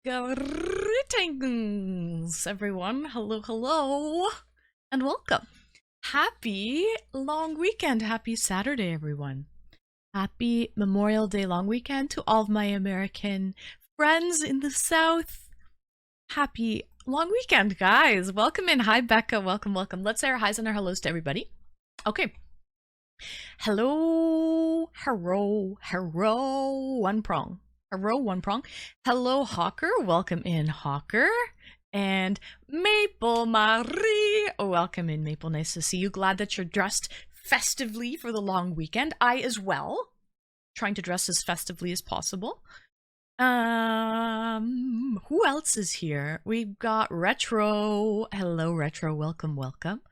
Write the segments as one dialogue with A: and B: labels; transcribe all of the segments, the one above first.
A: Greetings, everyone. Hello, hello, and welcome. Happy long weekend. Happy Saturday, everyone. Happy Memorial Day long weekend to all of my American friends in the South. Happy long weekend, guys. Welcome in. Hi, Becca. Welcome, welcome. Let's say our highs and our hellos to everybody. Okay. Hello, one prong. One prong. Hello, Hawker. Welcome in, Hawker. And Maple Marie. Welcome in, Maple. Nice to see you. Glad that you're dressed festively for the long weekend. I as well. Trying to dress as festively as possible. Who else is here? We've got Retro. Hello, Retro. Welcome, welcome.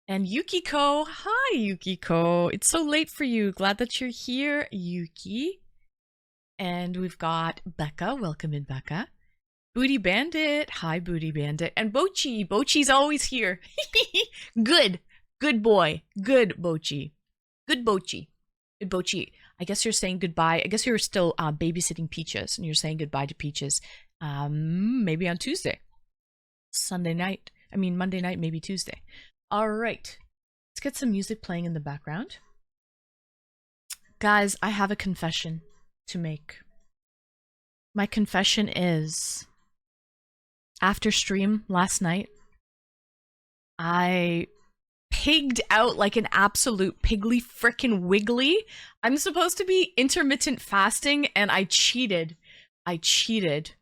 A: And Yukiko. Hi, Yukiko. It's so late for you. Glad that you're here, Yuki. And we've got Becca. Welcome in, Becca. Booty Bandit. Hi, Booty Bandit. And Bochi. Bochi's always here. Good. Good boy. Good Bochi. Good Bochi. Good Bochi. I guess you're saying goodbye. I guess you're still babysitting Peaches, and you're saying goodbye to Peaches. Maybe on Tuesday. Monday night, maybe Tuesday. All right, let's get some music playing in the background. Guys, I have a confession to make. My confession is, after stream last night, I pigged out like an absolute piggly frickin' wiggly. I'm supposed to be intermittent fasting, and I cheated. I cheated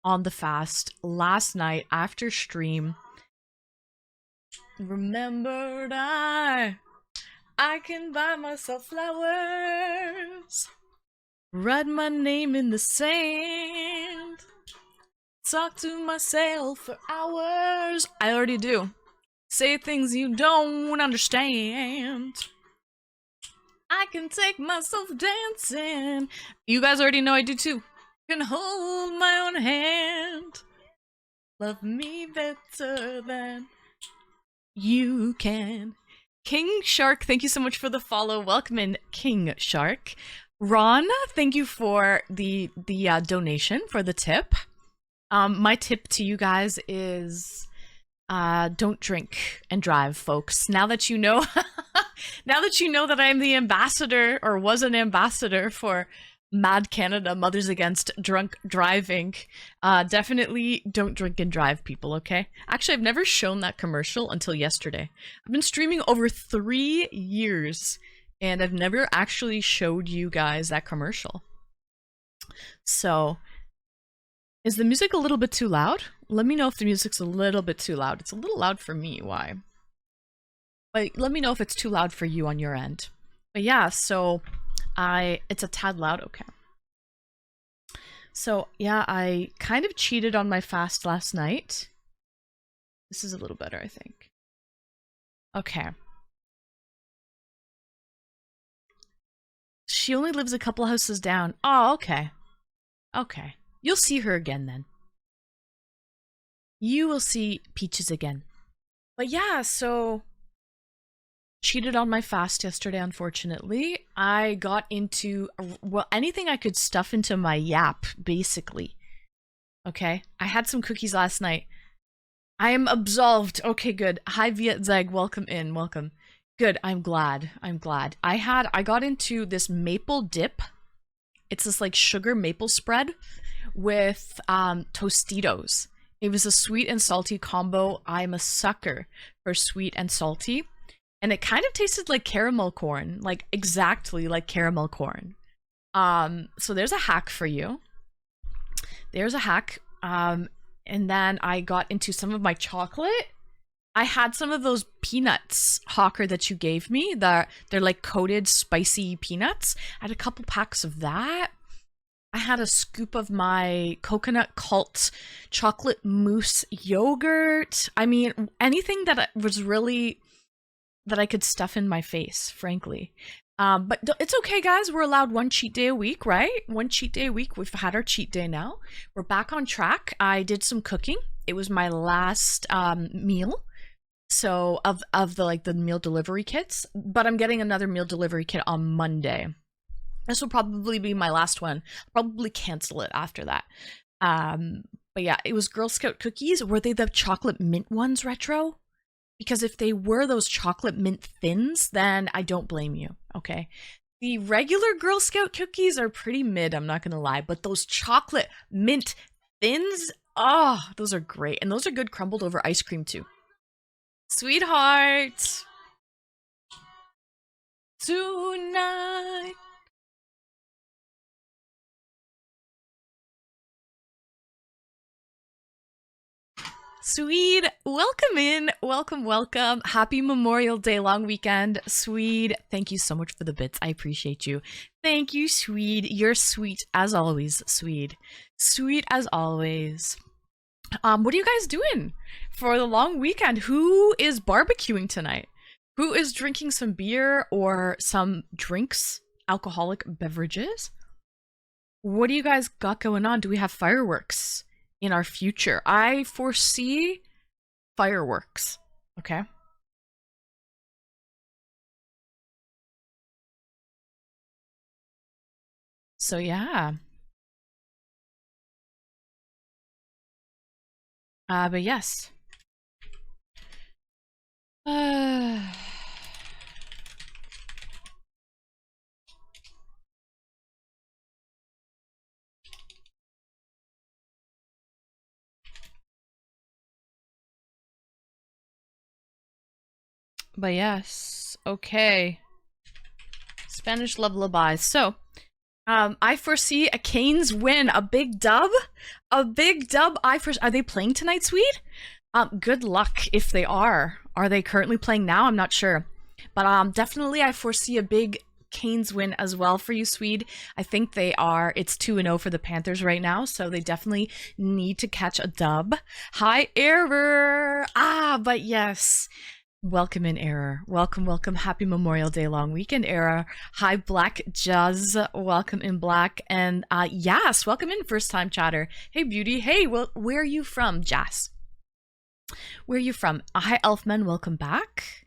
A: on the fast last night after stream. Remembered I can buy myself flowers, write my name in the sand, talk to myself for hours. I already do. Say things you don't understand. I can take myself dancing. You guys already know I do too. Can hold my own hand. Love me better than you can. King Shark, thank you so much for the follow. Welcome in, King Shark. Ron, thank you for the donation, for the tip. My tip to you guys is don't drink and drive, folks. Now that you know, now that you know that I'm the ambassador, or was an ambassador for Mad Canada, Mothers Against Drunk Driving, definitely don't drink and drive, people, okay? Actually, I've never shown that commercial until yesterday. I've been streaming over 3 years, and I've never actually showed you guys that commercial. So, is the music a little bit too loud? Let me know if the music's a little bit too loud. It's a little loud for me. Why? But let me know if it's too loud for you on your end. But yeah, so it's a tad loud. Okay. So yeah, I kind of cheated on my fast last night. This is a little better, I think. Okay. She only lives a couple houses down. Oh, okay. Okay. You'll see her again then. You will see Peaches again. But yeah, so cheated on my fast yesterday, unfortunately. I got into, well, anything I could stuff into my yap, basically. Okay? I had some cookies last night. I am absolved. Okay, good. Hi, Viet Zeg. Welcome in. Welcome. Good. I'm glad. I'm glad. I got into this maple dip. It's this like sugar maple spread with Tostitos. It was a sweet and salty combo. I'm a sucker for sweet and salty. And it kind of tasted like caramel corn, like exactly like caramel corn. So there's a hack for you. There's a hack. And then I got into some of my chocolate. I had some of those peanuts, Hawker, that you gave me. They're like coated spicy peanuts. I had a couple packs of that. I had a scoop of my Coconut Cult chocolate mousse yogurt. I mean, anything that was really that I could stuff in my face, frankly. But it's okay, guys. We're allowed one cheat day a week, right? One cheat day a week. We've had our cheat day now. We're back on track. I did some cooking. It was my last meal. So of the meal delivery kits, but I'm getting another meal delivery kit on Monday. This will probably be my last one. I'll probably cancel it after that. Um, but yeah, it was Girl Scout cookies. Were they the chocolate mint ones, Retro? Because if they were those chocolate mint thins, then I don't blame you, okay? The regular Girl Scout cookies are pretty mid, I'm not gonna lie, but those chocolate mint thins, oh, those are great. And those are good crumbled over ice cream too. Sweetheart. Tonight. Swede, welcome in. Welcome, welcome. Happy Memorial Day long weekend. Swede, thank you so much for the bits. I appreciate you. Thank you, Swede. You're sweet as always, Swede. Sweet as always. What are you guys doing for the long weekend? Who is barbecuing tonight? Who is drinking some beer or some drinks, alcoholic beverages? What do you guys got going on? Do we have fireworks in our future? I foresee fireworks. Okay. So yeah. But yes. But yes. Okay. Spanish lullabies. So, I foresee a Canes win, a big dub, a big dub. Are they playing tonight, Swede? Good luck if they are. Are they currently playing now? I'm not sure, but definitely I foresee a big Canes win as well for you, Swede. I think they are. It's 2-0 for the Panthers right now, so they definitely need to catch a dub. Hi, Error. But yes. Welcome in, Error. Welcome, welcome. Happy Memorial Day long weekend, Error. Hi, Black Jazz. Welcome in, Black. And Yas, welcome in, first time chatter. Hey, Beauty. Hey, well, where are you from, Jazz? Where are you from? Hi, Elfman. Welcome back.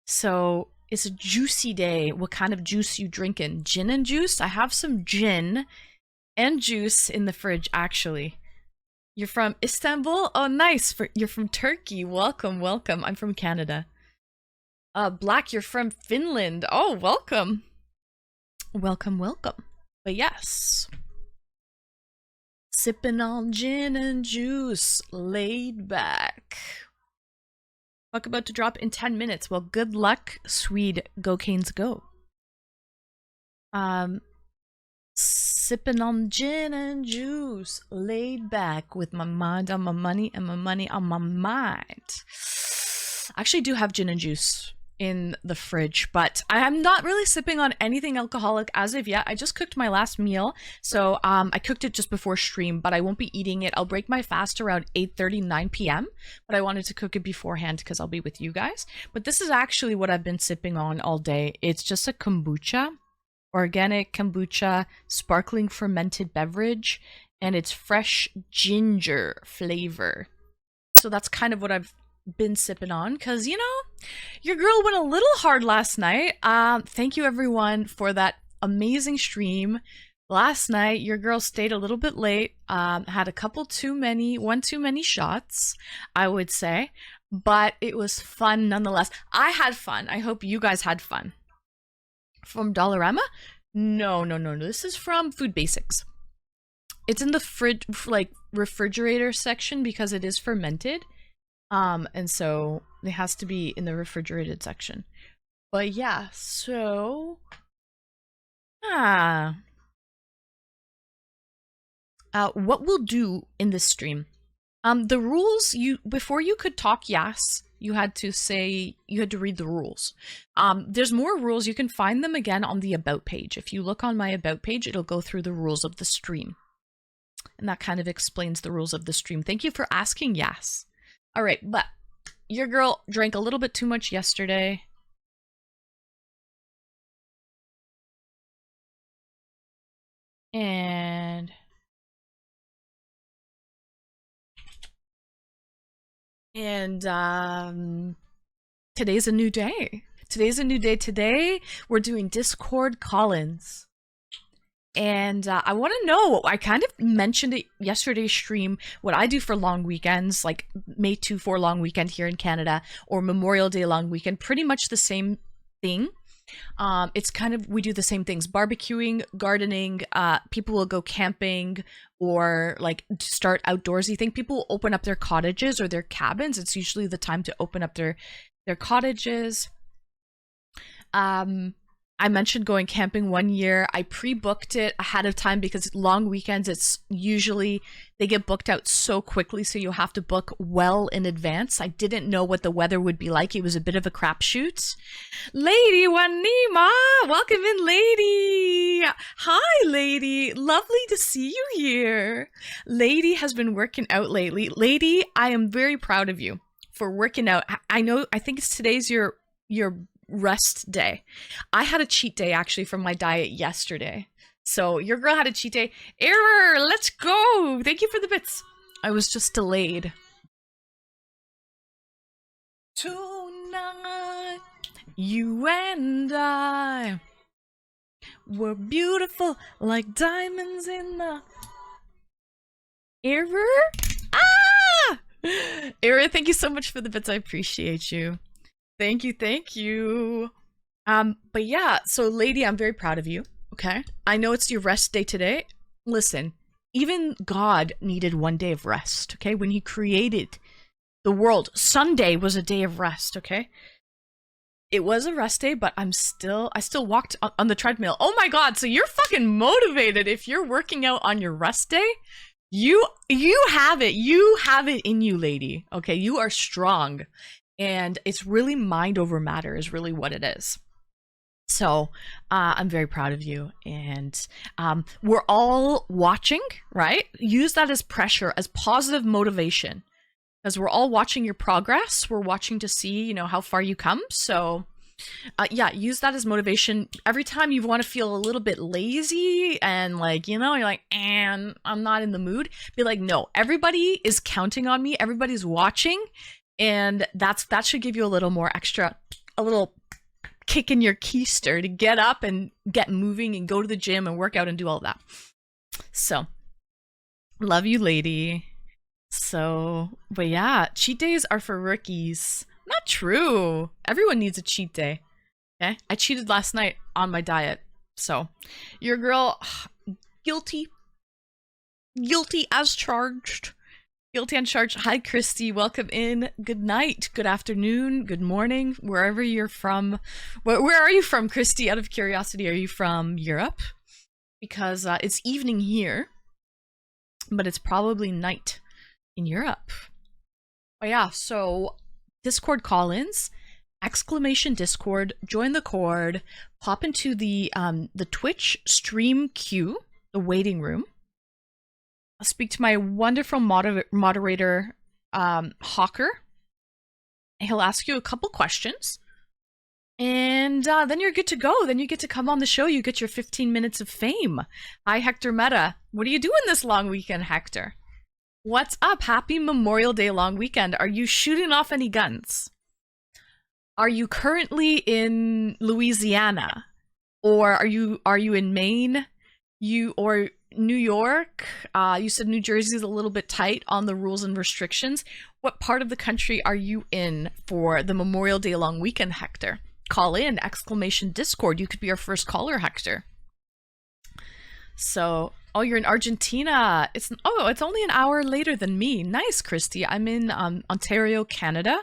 A: So it's a juicy day. What kind of juice you drinking? Gin and juice? I have some gin and juice in the fridge, actually. You're from Istanbul? Oh, nice. You're from Turkey. Welcome, welcome. I'm from Canada. Black, you're from Finland. Oh, welcome. Welcome, welcome. But yes. Sipping on gin and juice, laid back. Puck about to drop in 10 minutes. Well, good luck, Swede. Go Canes, go. Sipping on gin and juice, laid back with my mind on my money and my money on my mind. I actually do have gin and juice in the fridge, but I'm not really sipping on anything alcoholic as of yet. I just cooked my last meal, so I cooked it just before stream, but I won't be eating it. I'll break my fast around 8:30, 9 p.m., but I wanted to cook it beforehand because I'll be with you guys. But this is actually what I've been sipping on all day. It's just a kombucha. Organic kombucha, sparkling fermented beverage, and it's fresh ginger flavor. So that's kind of what I've been sipping on, because, you know, your girl went a little hard last night. Thank you, everyone, for that amazing stream. Last night, your girl stayed a little bit late, had one too many shots, I would say, but it was fun nonetheless. I had fun. I hope you guys had fun. From Dollarama? No. This is from Food Basics. It's in the fridge, like, refrigerator section because it is fermented. And so it has to be in the refrigerated section. But yeah, so what we'll do in this stream. The rules, before you could talk yes, you had to read the rules. There's more rules. You can find them again on the About page. If you look on my About page, it'll go through the rules of the stream. And that kind of explains the rules of the stream. Thank you for asking, yes. All right, but your girl drank a little bit too much yesterday. And today's a new day. Today we're doing Discord call-ins. And I want to know, I kind of mentioned it yesterday's stream, what I do for long weekends, like May 2-4 long weekend here in Canada, or Memorial Day long weekend, pretty much the same thing. It's kind of, we do the same things: barbecuing, gardening, people will go camping, or like start outdoorsy thing. People will open up their cottages or their cabins. It's usually the time to open up their cottages. I mentioned going camping one year. I pre-booked it ahead of time because long weekends, it's usually, they get booked out so quickly, so you have to book well in advance. I didn't know what the weather would be like. It was a bit of a crapshoot. Lady Wanima, welcome in, lady. Hi, lady. Lovely to see you here. Lady has been working out lately. Lady, I am very proud of you for working out. I think today's your rest day. I had a cheat day actually from my diet yesterday. So your girl had a cheat day. Error, let's go. Thank you for the bits. I was just delayed. Tonight, you and I were beautiful like diamonds in the... Error? Ah! Error, thank you so much for the bits. I appreciate you. Thank you, thank you. But yeah, so lady, I'm very proud of you, okay? I know it's your rest day today. Listen, even God needed one day of rest, okay? When he created the world, Sunday was a day of rest, okay? It was a rest day, but I still walked on the treadmill. Oh my God, so you're fucking motivated if you're working out on your rest day? You have it. You have it in you, lady, okay? You are strong. And it's really mind over matter is really what it is. So I'm very proud of you. And we're all watching, right? Use that as pressure, as positive motivation. Because we're all watching your progress. We're watching to see, you know, how far you come. So yeah, use that as motivation. Every time you want to feel a little bit lazy and like, you know, you're like, and I'm not in the mood. Be like, no, everybody is counting on me. Everybody's watching. And that should give you a little more extra, a little kick in your keister to get up and get moving and go to the gym and work out and do all that. So, love you, lady. So, but yeah, cheat days are for rookies. Not true. Everyone needs a cheat day. Okay? I cheated last night on my diet. So, your girl, guilty. Guilty as charged. Guilty on charge. Hi, Christy. Welcome in. Good night. Good afternoon. Good morning. Wherever you're from. Where are you from, Christy? Out of curiosity, are you from Europe? Because it's evening here, but it's probably night in Europe. Oh yeah. So Discord call-ins. Exclamation Discord. Join the cord. Pop into the Twitch stream queue, the waiting room. I'll speak to my wonderful moderator, Hawker. He'll ask you a couple questions. And then you're good to go. Then you get to come on the show. You get your 15 minutes of fame. Hi, Hector Meta. What are you doing this long weekend, Hector? What's up? Happy Memorial Day long weekend. Are you shooting off any guns? Are you currently in Louisiana? Or are you in Maine? Or New York? You said New Jersey is a little bit tight on the rules and restrictions. What part of the country are you in for the Memorial Day long weekend, Hector? Call in, exclamation Discord. You could be our first caller, Hector. So, oh, you're in Argentina. It's only an hour later than me. Nice, Christy. I'm in Ontario, Canada.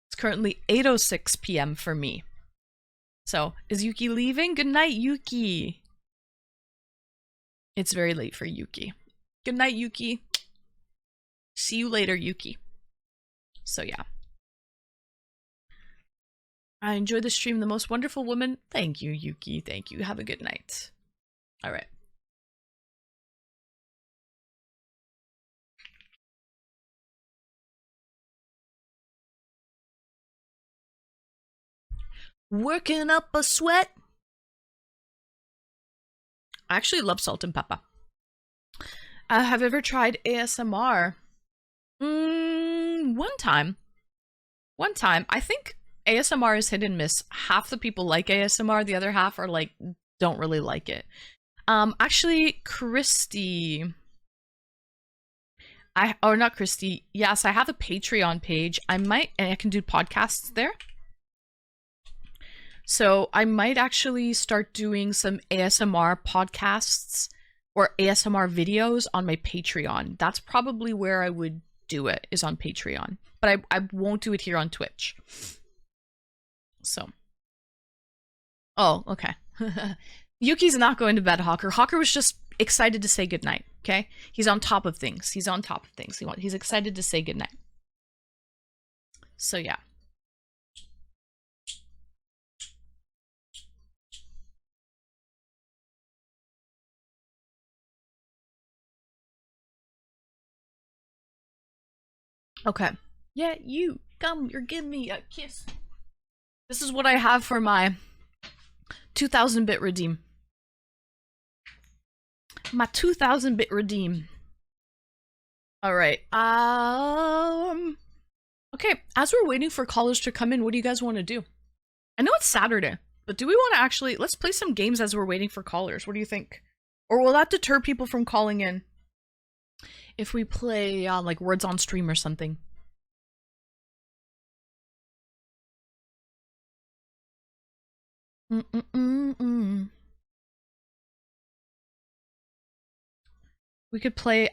A: It's currently 8:06 p.m. for me. So, is Yuki leaving? Good night, Yuki. It's very late for Yuki. Good night, Yuki. See you later, Yuki. So yeah. I enjoyed the stream. The most wonderful woman. Thank you, Yuki. Thank you. Have a good night. All right. Working up a sweat. I actually love salt and pepper. Have you ever tried ASMR? One time. I think ASMR is hit and miss. Half the people like ASMR, the other half are like, don't really like it. Actually, Christy, or not Christy. Yes, I have a Patreon page. And I can do podcasts there. So I might actually start doing some ASMR podcasts or ASMR videos on my Patreon. That's probably where I would do it, is on Patreon. But I won't do it here on Twitch. So. Oh, okay. Yuki's not going to bed, Hawker. Hawker was just excited to say goodnight, okay? He's on top of things. He's on top of things. He's excited to say goodnight. So, yeah. Okay. Yeah, you. Come, you're giving me a kiss. This is what I have for my 2000-bit redeem. My 2000-bit redeem. Alright. Okay, as we're waiting for callers to come in, what do you guys want to do? I know it's Saturday, but do we want to actually... Let's play some games as we're waiting for callers. What do you think? Or will that deter people from calling in? If we play, like, Words on Stream or something. We could play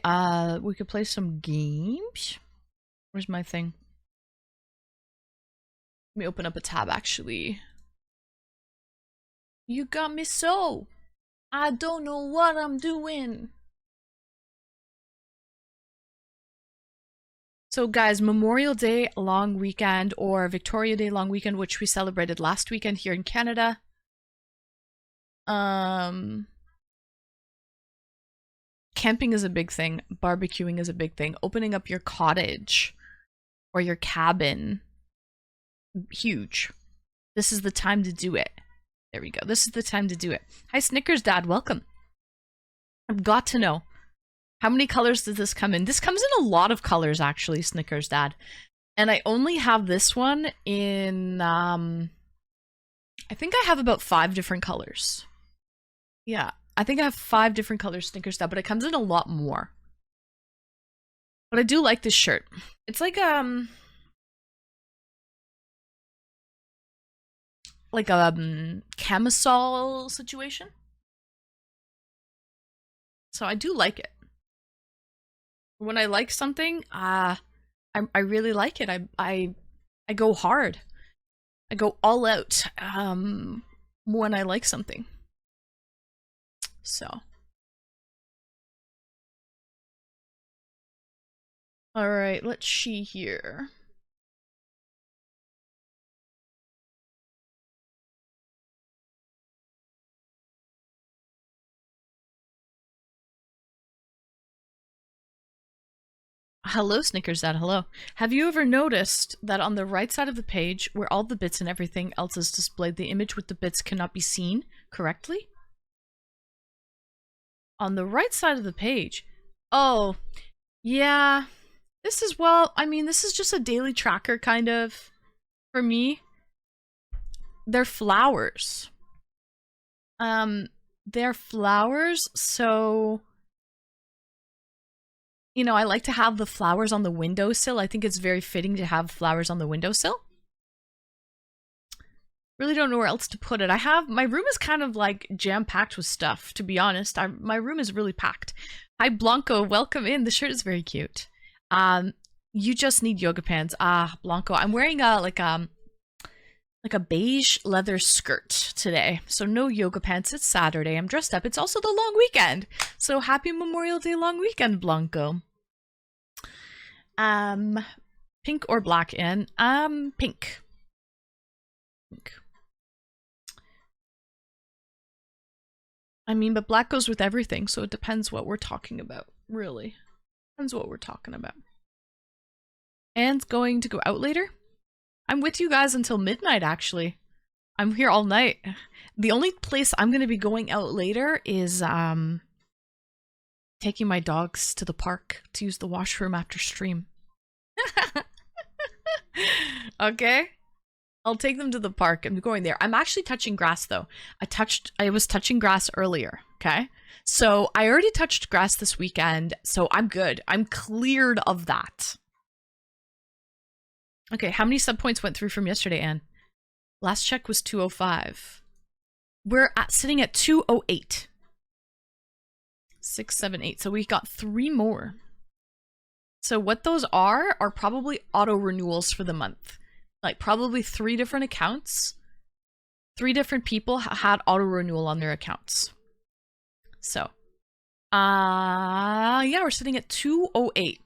A: some games. Where's my thing? Let me open up a tab, actually. You got me so. I don't know what I'm doing. So guys, Memorial Day long weekend or Victoria Day long weekend, which we celebrated last weekend here in Canada. Camping is a big thing. Barbecuing is a big thing. Opening up your cottage or your cabin. Huge. This is the time to do it. There we go. This is the time to do it. Hi, Snickers Dad. Welcome. I've got to know. How many colors does this come in? This comes in a lot of colors, actually, Snickers Dad. And I only have this one in, I think I have about 5 different colors. Yeah, I think I have 5 different colors, Snickers Dad, but it comes in a lot more. But I do like this shirt. It's like a camisole situation. So I do like it. When I like something, I really like it. I go hard. I go all out when I like something. So. Alright, let's see here. Hello, Snickers Dad, hello. Have you ever noticed that on the right side of the page, where all the bits and everything else is displayed, the image with the bits cannot be seen correctly? On the right side of the page. Oh, yeah. This is, well, I mean, this is just a daily tracker, kind of, for me. They're flowers. They're flowers, so... You know, I like to have the flowers on the windowsill. I think it's very fitting to have flowers on the windowsill. Really don't know where else to put it. My room is kind of like jam-packed with stuff, to be honest. My room is really packed. Hi, Blanco, welcome in. The shirt is very cute. You just need yoga pants. Blanco, I'm wearing like a beige leather skirt today. So no yoga pants. It's Saturday. I'm dressed up. It's also the long weekend. So happy Memorial Day long weekend, Blanco. Pink or black in? Pink. Pink. I mean, but black goes with everything, so it depends what we're talking about, really. Depends what we're talking about. Anne's going to go out later? I'm with you guys until midnight, actually. I'm here all night. The only place I'm going to be going out later is, taking my dogs to the park to use the washroom after stream. Okay? I'll take them to the park. I'm going there. I'm actually touching grass, though. I was touching grass earlier. Okay. So I already touched grass this weekend, so I'm good. I'm cleared of that. Okay, how many sub points went through from yesterday, Anne? Last check was 205. We're sitting at 208. 6, 7, 8. So we got 3 more. So what those are probably auto renewals for the month. Like probably 3 different accounts. 3 different people had auto renewal on their accounts. So, yeah, we're sitting at 208.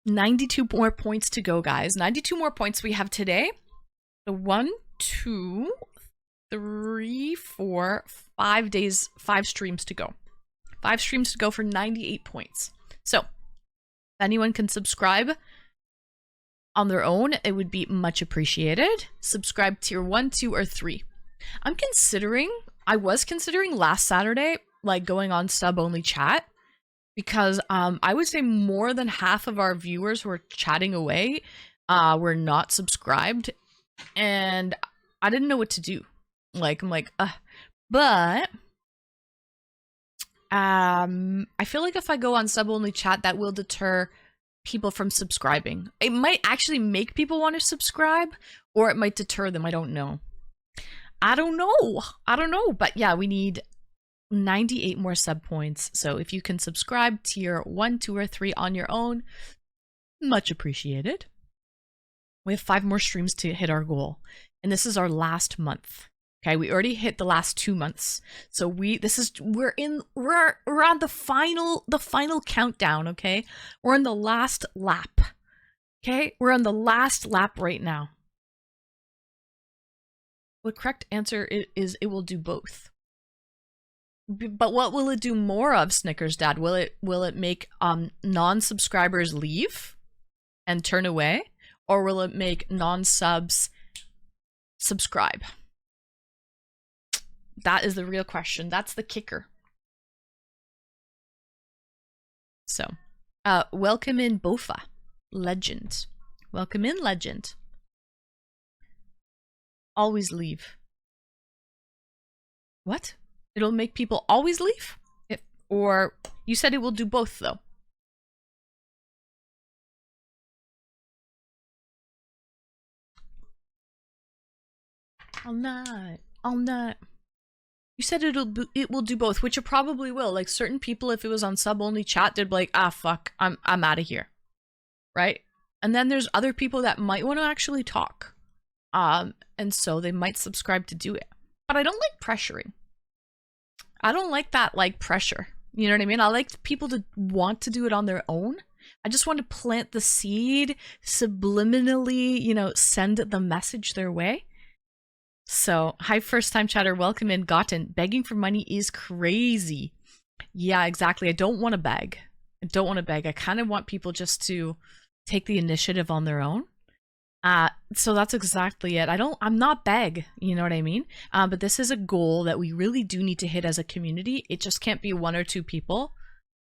A: 92 more points to go, guys. 92 more points we have today. So 1, 2, 3, 4, 5 days, 5 streams to go. 5 streams to go for 98 points. So, if anyone can subscribe on their own, it would be much appreciated. Subscribe tier 1, 2, or 3. I was considering last Saturday, like going on sub-only chat, because I would say more than half of our viewers who are chatting away were not subscribed, and I didn't know what to do. Like, I'm like, but I feel like if I go on sub-only chat, that will deter people from subscribing. It might actually make people want to subscribe, or it might deter them. I don't know. But yeah, we need 98 more sub points. So if you can subscribe tier 1, 2, or 3 on your own, much appreciated. We have 5 more streams to hit our goal, and this is our last month. Okay, we already hit the last 2 months, so we're on the final countdown. Okay, we're on the last lap. Okay, we're on the last lap right now. The correct answer is it will do both. But what will it do more of, Snickers Dad? Will it make non-subscribers leave and turn away, or will it make non-subs subscribe? That is the real question. That's the kicker. So, welcome in Bofa, legend. Welcome in, legend. Always leave. What? It'll make people always leave? Or you said it will do both, though. I'll not. You said it will do both, which it probably will. Like certain people, if it was on sub-only chat, they'd be like, fuck, I'm out of here. Right? And then there's other people that might want to actually talk. And so they might subscribe to do it. But I don't like pressuring. I don't like that, like, pressure. You know what I mean? I like people to want to do it on their own. I just want to plant the seed, subliminally, send the message their way. So, hi, first-time chatter, welcome in, Gotten. Begging for money is crazy. Yeah, exactly. I don't want to beg. I kind of want people just to take the initiative on their own. So that's exactly it. I'm not beg, you know what I mean? But this is a goal that we really do need to hit as a community. It just can't be 1 or 2 people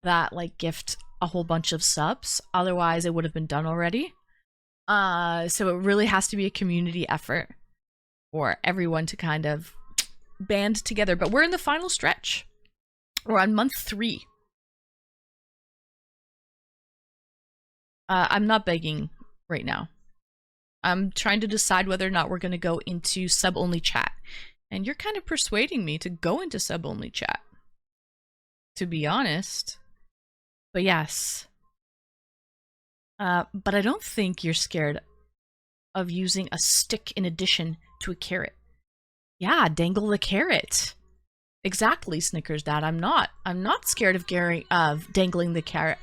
A: that like gift a whole bunch of subs. Otherwise it would have been done already. So it really has to be a community effort for everyone to kind of band together. But we're in the final stretch. We're on month 3. I'm not begging right now. I'm trying to decide whether or not we're going to go into sub-only chat. And you're kind of persuading me to go into sub-only chat, to be honest. But yes. But I don't think you're scared of using a stick in addition to a carrot. Yeah, dangle the carrot. Exactly, Snickers Dad. I'm not scared of dangling the carrot.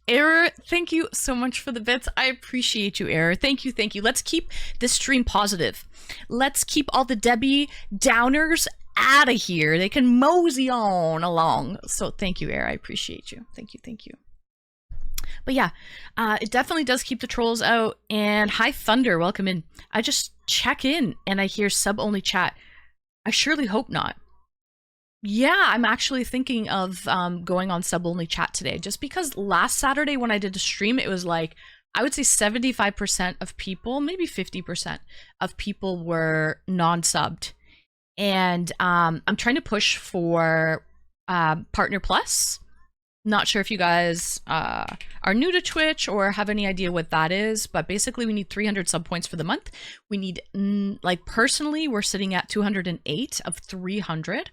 A: Error, thank you so much for the bits. I appreciate you, Error. Thank you. Let's keep this stream positive. Let's keep all the Debbie Downers out of here. They can mosey on along. So thank you, Error. I appreciate you. Thank you. But yeah, it definitely does keep the trolls out. And hi, Thunder. Welcome in. I just check in and I hear sub-only chat. I surely hope not. Yeah, I'm actually thinking of going on sub only chat today, just because last Saturday when I did a stream, it was like I would say 75% of people, maybe 50% of people were non-subbed, and I'm trying to push for Partner Plus. Not sure if you guys are new to Twitch or have any idea what that is, but basically we need 300 sub points for the month. We need, like personally, we're sitting at 208 of 300.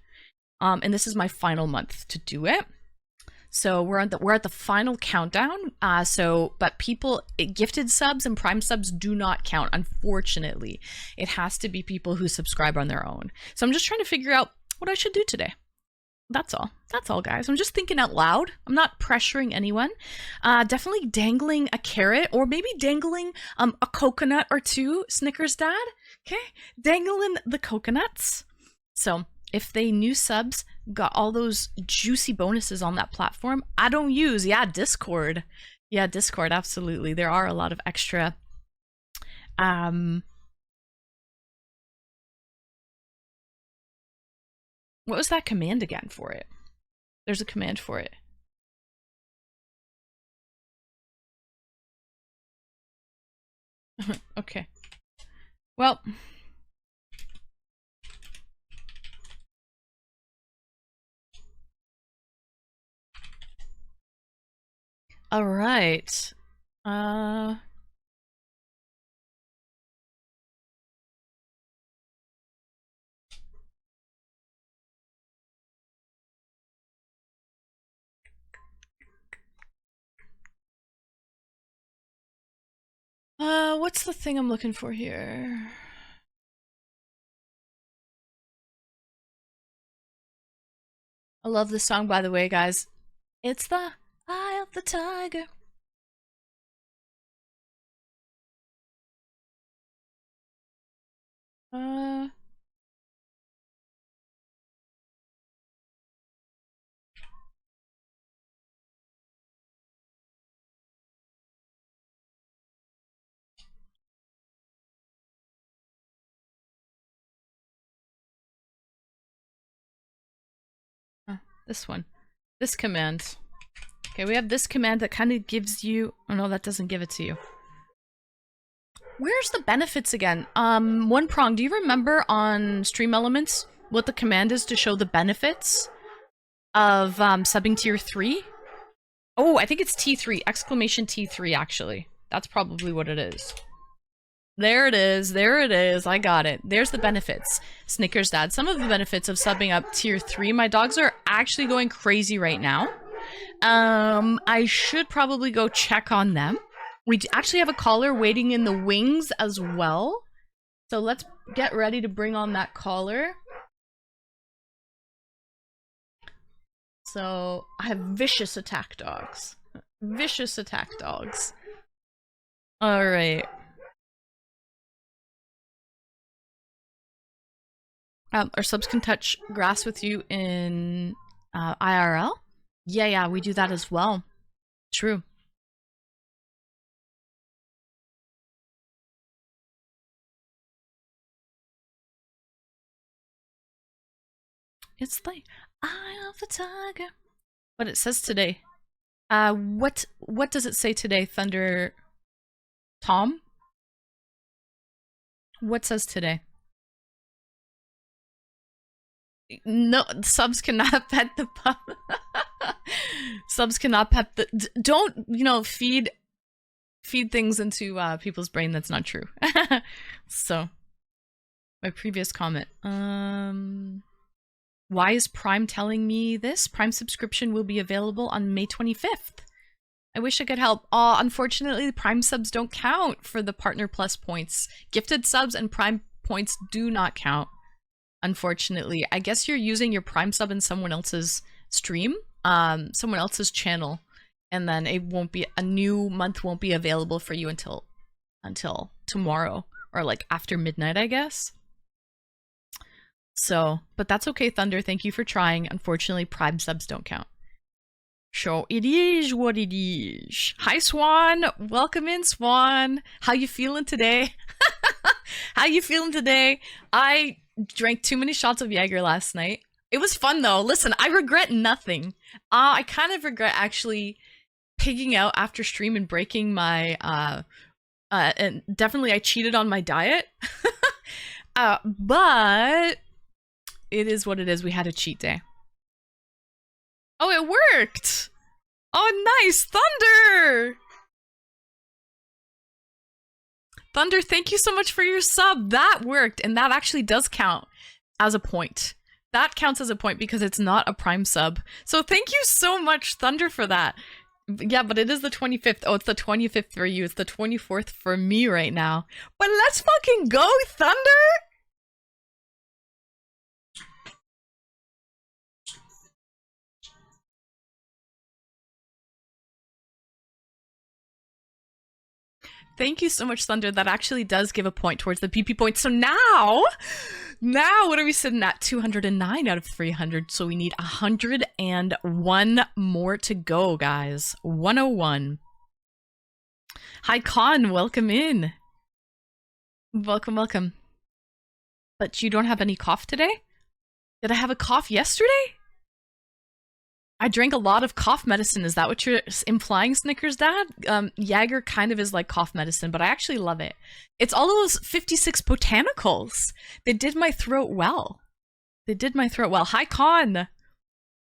A: And this is my final month to do it. So we're at the final countdown. But people, gifted subs and prime subs do not count, unfortunately. It has to be people who subscribe on their own. So I'm just trying to figure out what I should do today. That's all. That's all, guys. I'm just thinking out loud. I'm not pressuring anyone. Definitely dangling a carrot, or maybe dangling a coconut or two, Snickers Dad. Okay? Dangling the coconuts. So if they new subs got all those juicy bonuses on that platform, I don't use, Discord. Yeah, Discord, absolutely. There are a lot of extra what was that command again for it? There's a command for it. Okay. Well, all right. What's the thing I'm looking for here? I love this song, by the way, guys. It's the Eye of the Tiger. This one. This command. Okay, we have this command that kind of gives you... Oh no, that doesn't give it to you. Where's the benefits again? One Prong, do you remember on Stream Elements what the command is to show the benefits of subbing tier 3? Oh, I think it's T3, exclamation T3 actually. That's probably what it is. There it is, there it is, I got it. There's the benefits. Snickers Dad, some of the benefits of subbing up tier 3. My dogs are actually going crazy right now. I should probably go check on them. We actually have a caller waiting in the wings as well. So let's get ready to bring on that caller. So I have vicious attack dogs. Vicious attack dogs. Alright. Our subs can touch grass with you in IRL? Yeah, we do that as well. True. It's the Eye of the Tiger. What it says today. What does it say today, Thunder Tom? What says today? No, subs cannot pet the pup. Subs cannot pet the... Don't, feed things into people's brain that's not true. So, my previous comment. Why is Prime telling me this? Prime subscription will be available on May 25th. I wish I could help. Unfortunately, the Prime subs don't count for the Partner Plus points. Gifted subs and Prime points do not count. Unfortunately, I guess you're using your Prime sub in someone else's stream, someone else's channel, and then it won't be, a new month won't be available for you until tomorrow, or like after midnight, I guess. So, but that's okay, Thunder. Thank you for trying. Unfortunately, Prime subs don't count. So it is what it is. Hi, Swan. Welcome in, Swan. How you feeling today? How you feeling today? I drank too many shots of Jaeger last night. It was fun though. Listen, I regret nothing. I kind of regret actually pigging out after stream and breaking my and definitely I cheated on my diet. But it is what it is. We had a cheat day. Oh, it worked. Oh, nice. Thunder. Thunder, thank you so much for your sub. That worked, and that actually does count as a point. That counts as a point because it's not a Prime sub. So thank you so much, Thunder, for that. Yeah, but it is the 25th. Oh, it's the 25th for you. It's the 24th for me right now. But let's fucking go, Thunder! Thank you so much, Thunder. That actually does give a point towards the PP point. So now what are we sitting at? 209 out of 300. So we need 101 more to go, guys. 101. Hi, Con. Welcome in. Welcome, welcome. But you don't have any cough today? Did I have a cough yesterday? I drank a lot of cough medicine. Is that what you're implying, Snickers Dad? Jaeger kind of is like cough medicine, but I actually love it. It's all those 56 botanicals. They did my throat well. They did my throat well. Hi, Con.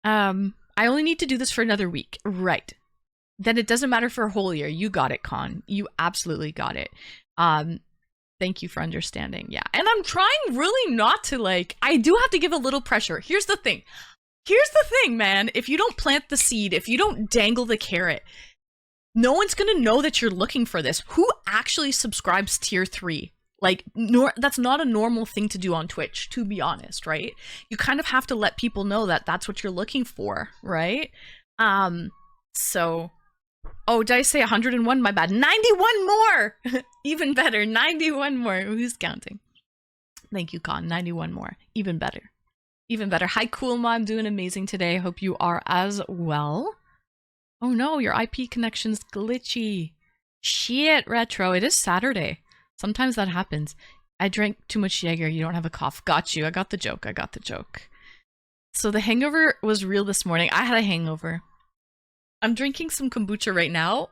A: I only need to do this for another week. Right. Then it doesn't matter for a whole year. You got it, Con. You absolutely got it. Thank you for understanding. Yeah. And I'm trying really not to like, I do have to give a little pressure. Here's the thing. Here's the thing, man. If you don't plant the seed, if you don't dangle the carrot, no one's gonna know that you're looking for this. Who actually subscribes tier 3? Like, that's not a normal thing to do on Twitch, to be honest, right? You kind of have to let people know that that's what you're looking for, right? So... Oh, did I say 101? My bad. 91 more! Even better. 91 more. Who's counting? Thank you, Con. 91 more. Even better. Even better. Hi, Coolma. I'm doing amazing today. Hope you are as well. Oh no, your IP connection's glitchy. Shit, Retro. It is Saturday. Sometimes that happens. I drank too much Jaeger. You don't have a cough. Got you. I got the joke. I got the joke. So the hangover was real this morning. I had a hangover. I'm drinking some kombucha right now.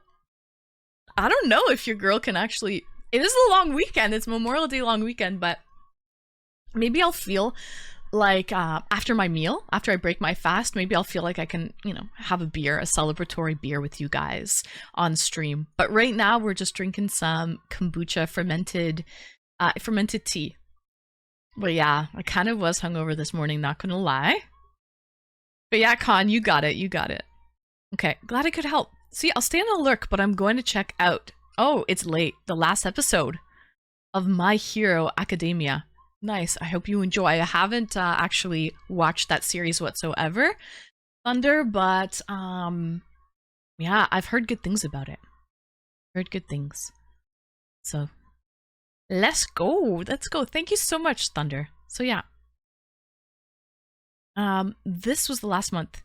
A: I don't know if your girl can actually... It is a long weekend. It's Memorial Day long weekend, but maybe I'll feel... like after my meal, after I break my fast, maybe I'll feel like I can, you know, have a beer, a celebratory beer with you guys on stream. But right now we're just drinking some kombucha fermented tea. But yeah, I kind of was hungover this morning, not gonna lie. But yeah, Con, you got it, you got it. Okay, glad I could help. See, I'll stay on a lurk, but I'm going to check out, oh, it's late, the last episode of My Hero Academia. Nice. I hope you enjoy. I haven't actually watched that series whatsoever, Thunder, but yeah, I've heard good things about it. Heard good things. So let's go. Let's go. Thank you so much, Thunder. So yeah. This was the last month.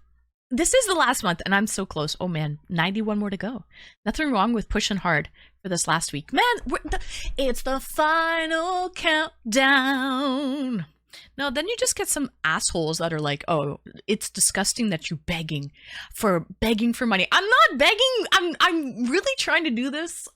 A: This is the last month, and I'm so close. Oh man, 91 more to go. Nothing wrong with pushing hard for this last week. Man, it's the final countdown. No, then you just get some assholes that are like, oh, it's disgusting that you're begging for money. I'm not begging. I'm really trying to do this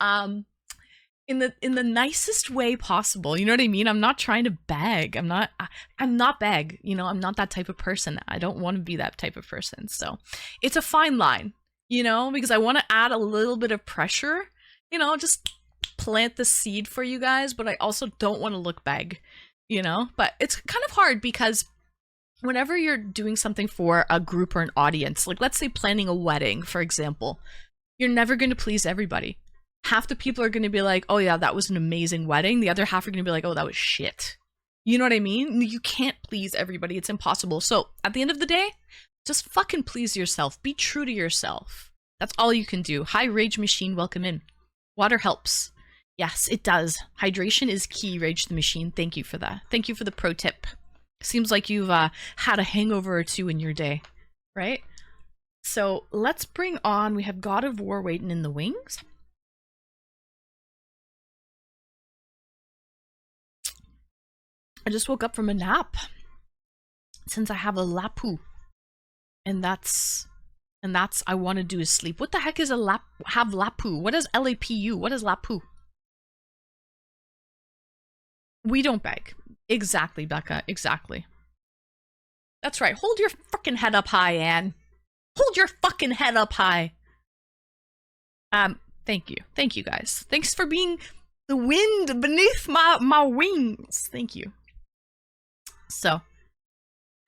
A: in the nicest way possible. You know what I mean? I'm not trying to beg. I'm not beg. You know, I'm not that type of person. I don't want to be that type of person. So it's a fine line, you know, because I want to add a little bit of pressure, you know, just plant the seed for you guys, but I also don't want to look beg, you know, but it's kind of hard because whenever you're doing something for a group or an audience, like let's say planning a wedding, for example, you're never going to please everybody. Half the people are going to be like, oh yeah, that was an amazing wedding. The other half are going to be like, oh, that was shit. You know what I mean? You can't please everybody. It's impossible. So at the end of the day, just fucking please yourself. Be true to yourself. That's all you can do. Hi, Rage Machine. Welcome in. Water helps. Yes, it does. Hydration is key, Rage the Machine. Thank you for that. Thank you for the pro tip. Seems like you've had a hangover or two in your day, right? So let's bring on, we have God of War waiting in the wings. I just woke up from a nap. since I have a lapu. And that's I want to do is sleep. What the heck is a lapu? What is LAPU? What is lapu? We don't beg. Exactly, Becca. Exactly. That's right. Hold your fucking head up high, Anne. Hold your fucking head up high. Thank you. Thank you, guys. Thanks for being the wind beneath my wings. Thank you. So,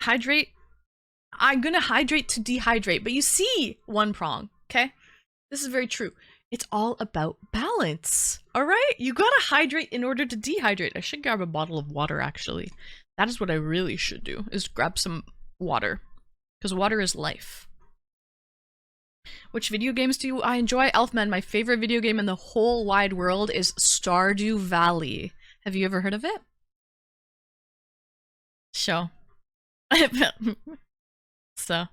A: hydrate. I'm gonna hydrate to dehydrate, but you see one prong, okay? This is very true. It's all about balance, all right? You gotta hydrate in order to dehydrate. I should grab a bottle of water, actually. That is what I really should do, is grab some water. Because water is life. Which video games do I enjoy? Elfman, my favorite video game in the whole wide world is Stardew Valley. Have you ever heard of it? Sure. So.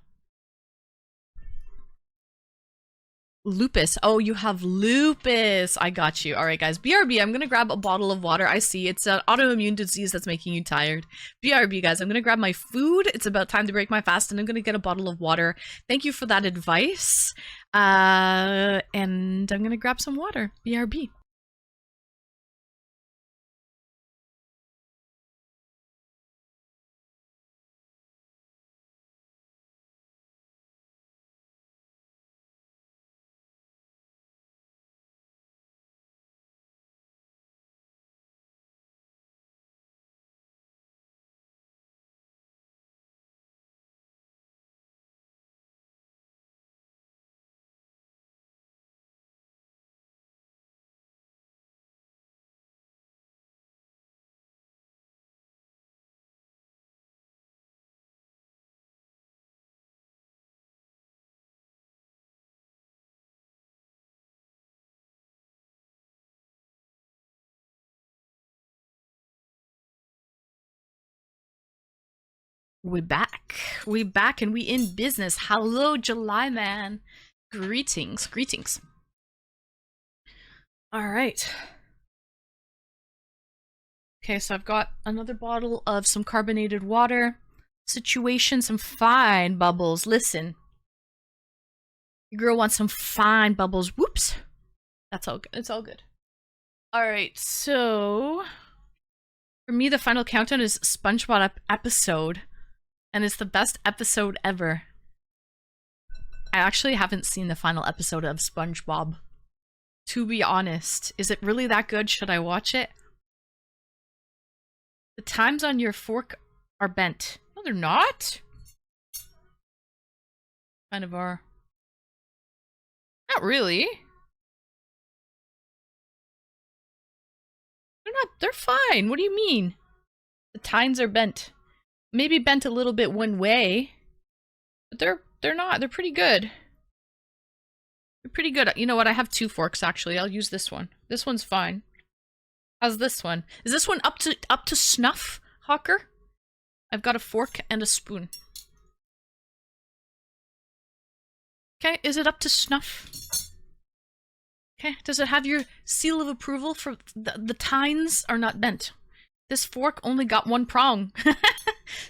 A: Lupus. Oh, you have lupus. I got you. All right, guys. BRB, I'm going to grab a bottle of water. I see it's an autoimmune disease that's making you tired. BRB, guys, I'm going to grab my food. It's about time to break my fast, and I'm going to get a bottle of water. Thank you for that advice. And I'm going to grab some water. BRB. We back. We back and we in business. Hello, July man. Greetings. Greetings. All right. Okay, so I've got another bottle of some carbonated water. Situation, some fine bubbles. Listen. Your girl wants some fine bubbles. Whoops. That's all good. It's all good. All right, so for me, the final countdown is SpongeBob episode, and it's the best episode ever. I actually haven't seen the final episode of SpongeBob. To be honest, is it really that good? Should I watch it? The times on your fork are bent. No, they're not. Kind of are. Not really. They're not. They're fine. What do you mean? The tines are bent. Maybe bent a little bit one way, but they're not. They're pretty good. They're pretty good. You know what? I have two forks actually. I'll use this one. This one's fine. How's this one? Is this one up to snuff, Hawker? I've got a fork and a spoon. Okay, is it up to snuff? Okay, does it have your seal of approval for the tines are not bent? This fork only got one prong.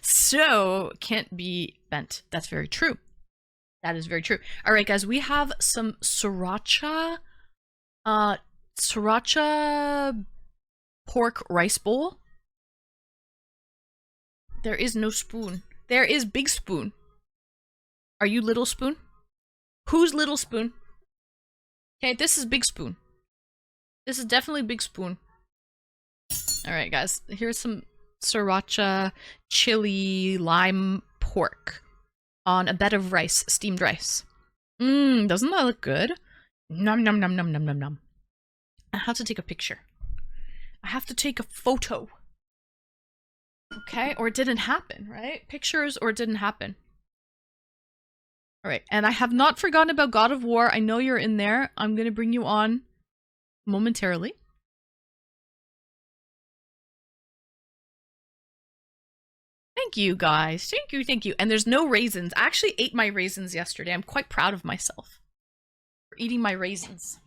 A: So, can't be bent. That's very true. That is very true. Alright, guys, we have some sriracha. Sriracha pork rice bowl. There is no spoon. There is big spoon. Are you little spoon? Who's little spoon? Okay, this is big spoon. This is definitely big spoon. Alright, guys. Here's some sriracha chili lime pork on a bed of rice, steamed rice. Doesn't that look good? Nom nom nom nom nom nom nom. I have to take a picture. I have to take a photo. Okay, or it didn't happen, right? Pictures or it didn't happen. Alright, and I have not forgotten about God of War. I know you're in there. I'm gonna bring you on momentarily. Thank you, guys. Thank you, thank you. And there's no raisins. I actually ate my raisins yesterday. I'm quite proud of myself for eating my raisins.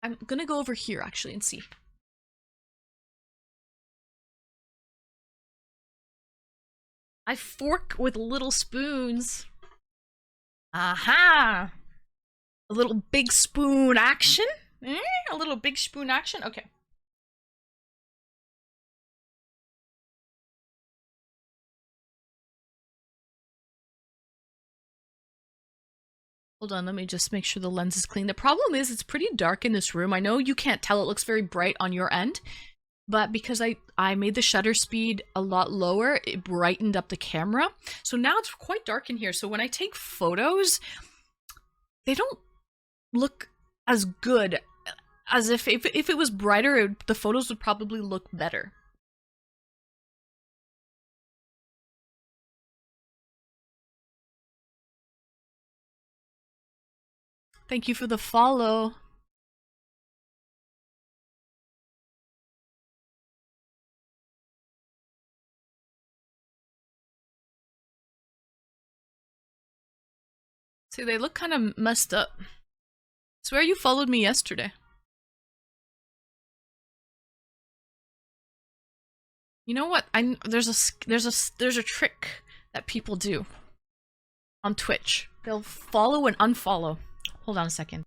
A: I'm gonna go over here, actually, and see. I fork with little spoons. Aha! A little big spoon action? A little big spoon action? Okay. Hold on, let me just make sure the lens is clean. The problem is it's pretty dark in this room. I know you can't tell, it looks very bright on your end, but because I made the shutter speed a lot lower, it brightened up the camera. So now it's quite dark in here. So when I take photos, they don't look as good as if it was brighter, the photos would probably look better. Thank you for the follow. See, they look kind of messed up. Swear you followed me yesterday. You know what? There's a trick that people do on Twitch. They'll follow and unfollow. Hold on a second.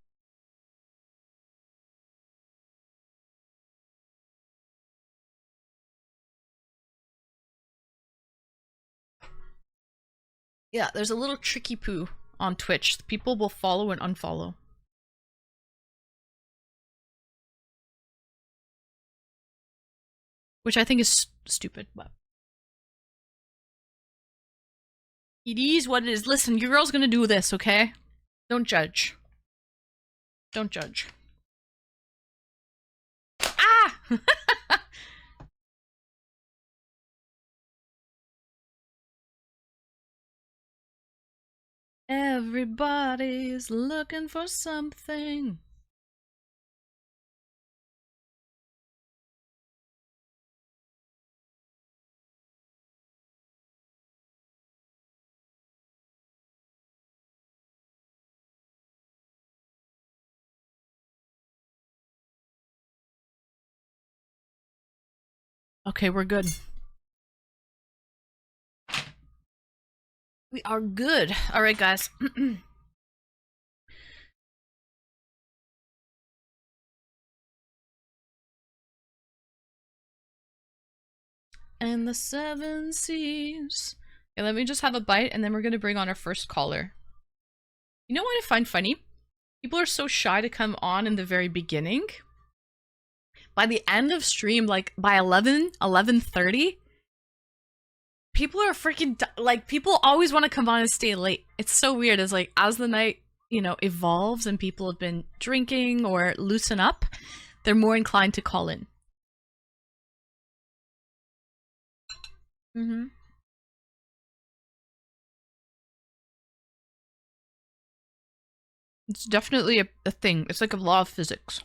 A: Yeah, there's a little tricky poo on Twitch. People will follow and unfollow. Which I think is stupid, but it is what it is. Listen, your girl's gonna do this, okay? Don't judge. Don't judge. Ah! Everybody's looking for something. Okay, we're good. We are good. Alright, guys. And the seven seas. Okay, let me just have a bite and then we're gonna bring on our first caller. You know what I find funny? People are so shy to come on in the very beginning. By the end of stream, like by 11:30, people are freaking like, people always want to come on and stay late. It's so weird. It's like, as the night, you know, evolves and people have been drinking or loosen up, they're more inclined to call in. Mm-hmm. It's definitely a thing. It's like a law of physics.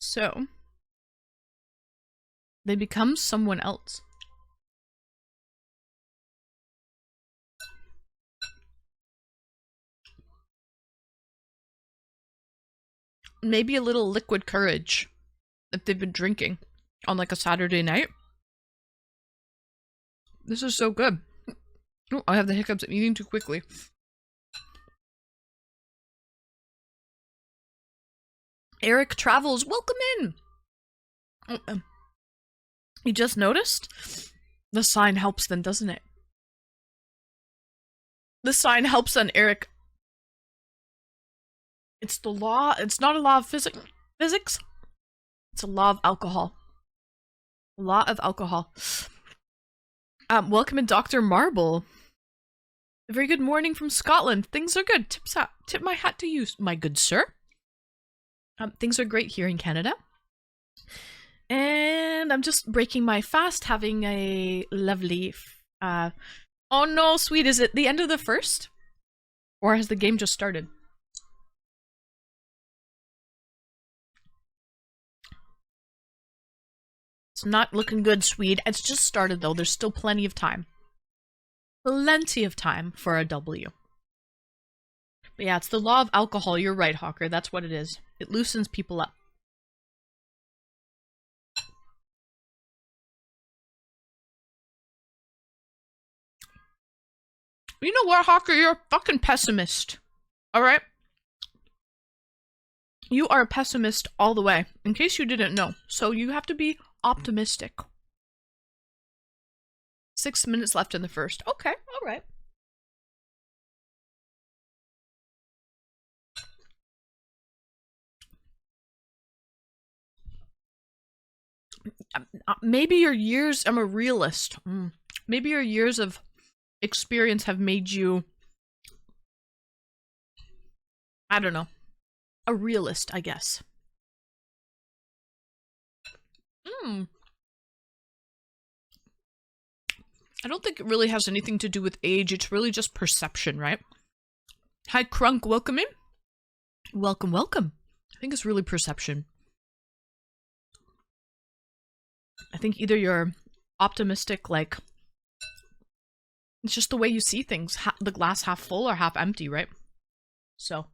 A: So, they become someone else. Maybe a little liquid courage if they've been drinking on like a Saturday night. This is so good. Oh, I have the hiccups. I'm eating too quickly. Eric Travels, welcome in! Oh, you just noticed? The sign helps them, doesn't it? The sign helps on Eric. It's the law. It's not a law of physics. It's a law of alcohol. Law of alcohol. Welcome in Dr. Marble. A very good morning from Scotland. Things are good. Tip my hat to you, my good sir. Things are great here in Canada. And I'm just breaking my fast, having a lovely, oh no, sweet, is it the end of the first? Or has the game just started? It's not looking good, Swede. It's just started though, there's still plenty of time. Plenty of time for a W. But yeah, it's the law of alcohol, you're right, Hawker, that's what it is. It loosens people up. You know what, Hawker? You're a fucking pessimist. Alright? You are a pessimist all the way, in case you didn't know. So you have to be optimistic. 6 minutes left in the first. Okay, alright. Maybe your years, I'm a realist. Maybe your years of experience have made you, I don't know, a realist, I guess. I don't think it really has anything to do with age. It's really just perception, right? Hi, Crunk. Welcome in. Welcome, welcome. I think it's really perception. I think either you're optimistic, like, it's just the way you see things. The glass half full or half empty, right? So.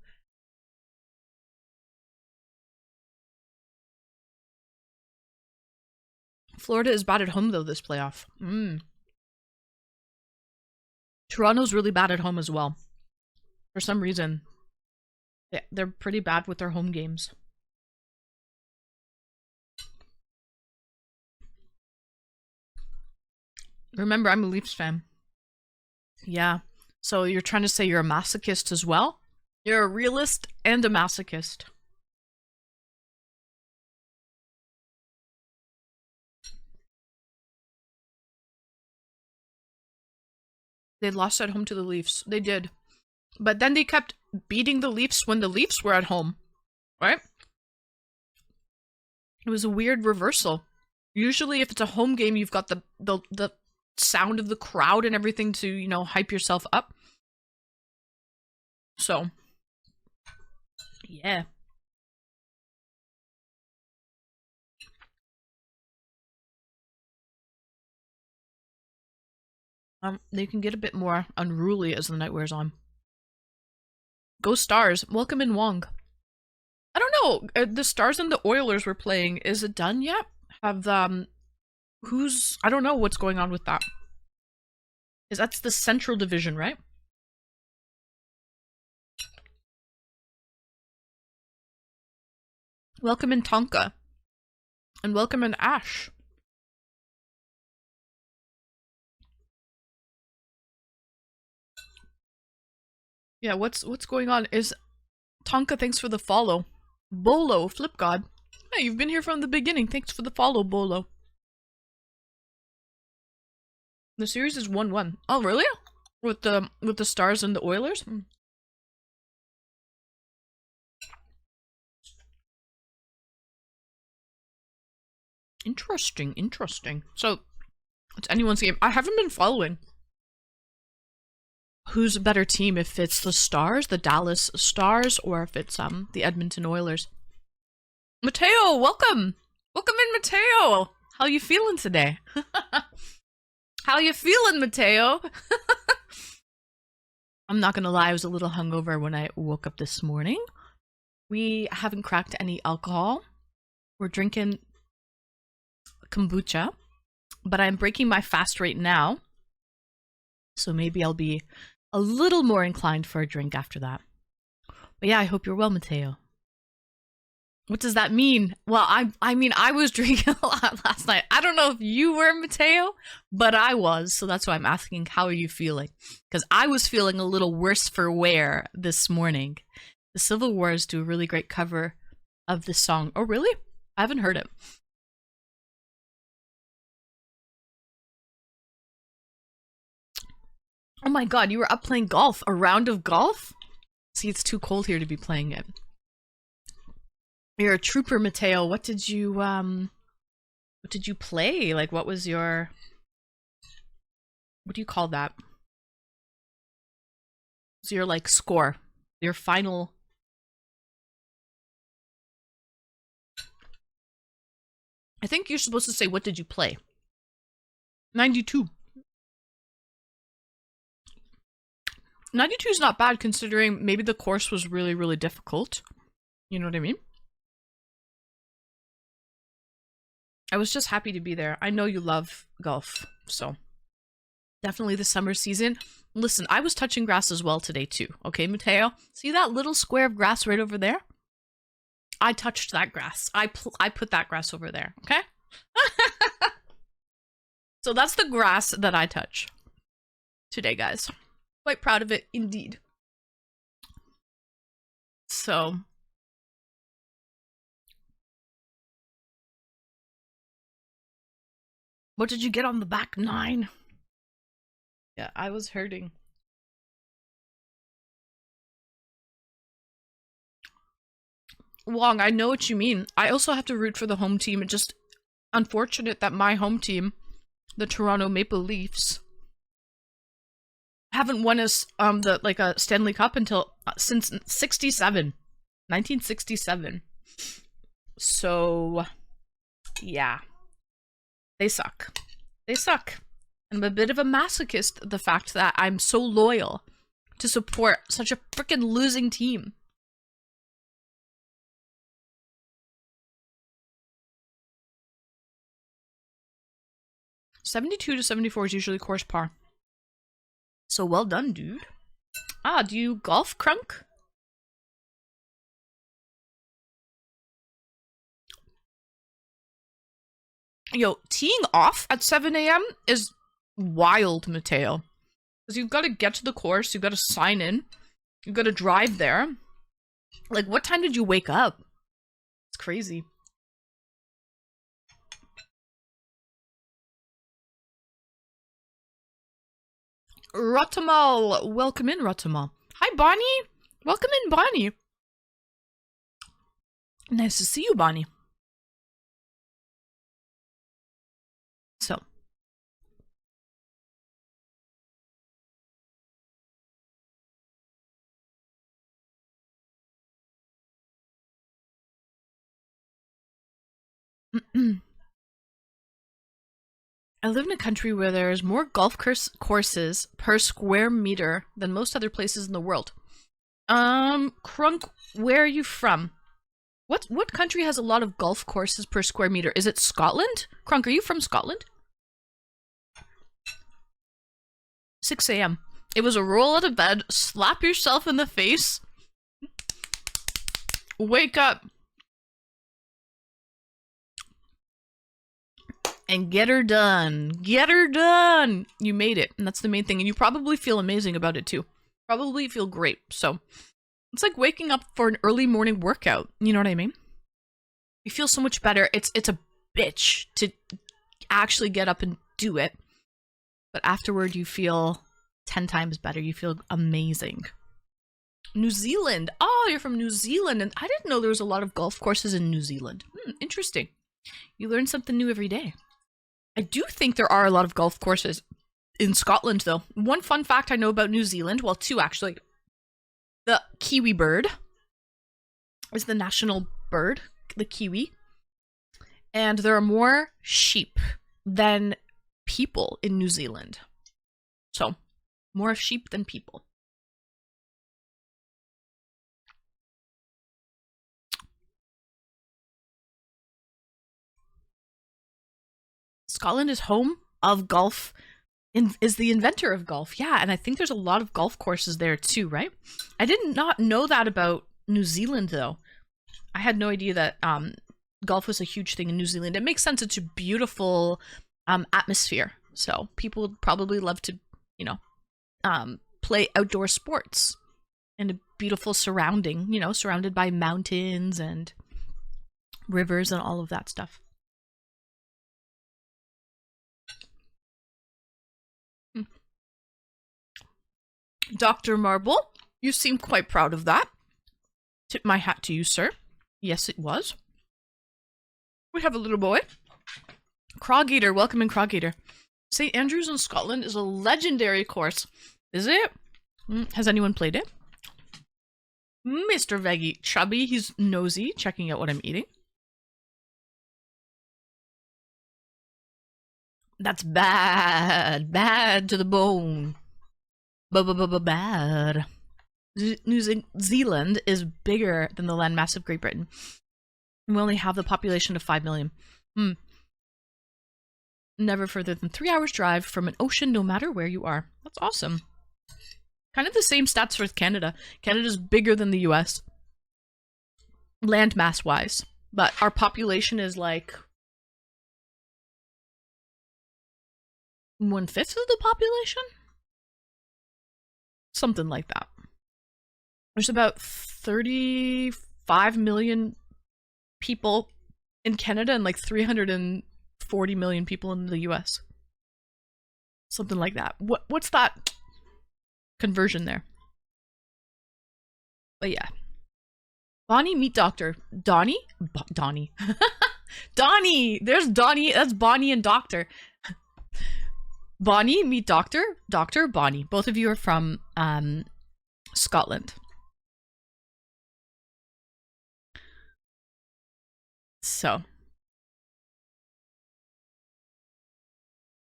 A: Florida is bad at home, though, this playoff. Toronto's really bad at home as well. For some reason. They're pretty bad with their home games. Remember, I'm a Leafs fan. Yeah. So you're trying to say you're a masochist as well? You're a realist and a masochist. They lost at home to the Leafs. They did. But then they kept beating the Leafs when the Leafs were at home. Right? It was a weird reversal. Usually if it's a home game, you've got the sound of the crowd and everything to, you know, hype yourself up. So, yeah. They can get a bit more unruly as the night wears on. Go Stars. Welcome in, Wong. I don't know. The Stars and the Oilers were playing. Is it done yet? Have, who's... I don't know what's going on with that. That's the Central Division, right? Welcome in, Tonka. And welcome in, Ash. Yeah, what's going on? Is Tonka, thanks for the follow. Bolo, Flip God. Hey, you've been here from the beginning. Thanks for the follow, Bolo. The series is 1-1. Oh, really? With the Stars and the Oilers? Interesting, interesting. So, it's anyone's game. I haven't been following. Who's a better team, if it's the Stars, the Dallas Stars, or if it's the Edmonton Oilers? Mateo, welcome! Welcome in, Mateo! How you feeling today? How you feeling, Mateo? I'm not gonna lie, I was a little hungover when I woke up this morning. We haven't cracked any alcohol. We're drinking kombucha, but I'm breaking my fast right now. So maybe I'll be a little more inclined for a drink after that. But yeah, I hope you're well, Mateo. What does that mean? Well, I mean, I was drinking a lot last night. I don't know if you were, Mateo, but I was. So that's why I'm asking, how are you feeling? Because I was feeling a little worse for wear this morning. The Civil Wars do a really great cover of this song. Oh, really? I haven't heard it. Oh my god, you were up playing golf. A round of golf? See, it's too cold here to be playing it. You're a trooper, Mateo. What did you play? Like, what was your... What do you call that? What's your, like, score? Your final... I think you're supposed to say, what did you play? 92. 92 is not bad, considering maybe the course was really, really difficult. You know what I mean? I was just happy to be there. I know you love golf, so definitely the summer season. Listen, I was touching grass as well today too. Okay, Mateo? See that little square of grass right over there? I touched that grass. I put that grass over there, okay? So that's the grass that I touch today, guys. Quite proud of it, indeed. So... what did you get on the back 9? Yeah, I was hurting. Wong, I know what you mean. I also have to root for the home team. It's just unfortunate that my home team, the Toronto Maple Leafs, haven't won us a Stanley Cup until since 1967. So yeah. They suck. They suck. I'm a bit of a masochist, the fact that I'm so loyal to support such a freaking losing team. $72 to $74 is usually course par. So well done, dude. Ah, do you golf, Crunk? Yo, teeing off at 7 a.m. is wild, Mateo. Because you've got to get to the course, you've got to sign in, you've got to drive there. Like, what time did you wake up? It's crazy. Rotamal, welcome in, Rotamal. Hi, Bonnie. Welcome in, Bonnie. Nice to see you, Bonnie. So. I live in a country where there's more golf courses per square meter than most other places in the world. Crunk, where are you from? What country has a lot of golf courses per square meter? Is it Scotland? Crunk, are you from Scotland? 6 a.m. It was a roll out of bed, slap yourself in the face, wake up, and get her done. Get her done! You made it, and that's the main thing, and you probably feel amazing about it too. Probably feel great, so... it's like waking up for an early morning workout, you know what I mean? You feel so much better. It's a bitch to actually get up and do it, but afterward you feel 10 times better. You feel amazing. New Zealand. Oh, you're from New Zealand, and I didn't know there was a lot of golf courses in New Zealand. Interesting. You learn something new every day. I do think there are a lot of golf courses in Scotland, though. One fun fact I know about New Zealand, well, two actually. The kiwi bird is the national bird, the kiwi. And there are more sheep than people in New Zealand. So, more sheep than people. Scotland is home of golf, is the inventor of golf. Yeah, and I think there's a lot of golf courses there too, right? I did not know that about New Zealand, though. I had no idea that golf was a huge thing in New Zealand. It makes sense. It's a beautiful atmosphere. So people would probably love to, you know, play outdoor sports in a beautiful surrounding, you know, surrounded by mountains and rivers and all of that stuff. Dr. Marble, you seem quite proud of that. Tip my hat to you, sir. Yes, it was. We have a little boy. Crogeater, welcome in, Crogeater. St. Andrews in Scotland is a legendary course. Is it? Has anyone played it? Mr. Veggie, chubby, he's nosy, checking out what I'm eating. That's bad. Bad to the bone. Bad. New Zealand is bigger than the landmass of Great Britain. We only have the population of 5 million. Never further than 3 hours drive from an ocean, no matter where you are. That's awesome. Kind of the same stats with Canada. Canada's bigger than the US, land mass wise, but our population is like 1/5 of the population? Something like that. There's about 35 million people in Canada and like 340 million people in the US. Something like that. What's that conversion there? But yeah. Bonnie, meet Doctor. Donnie? Donnie. Donnie! There's Donnie. That's Bonnie and Doctor. Bonnie, meet Doctor. Doctor, Bonnie. Both of you are from Scotland. So.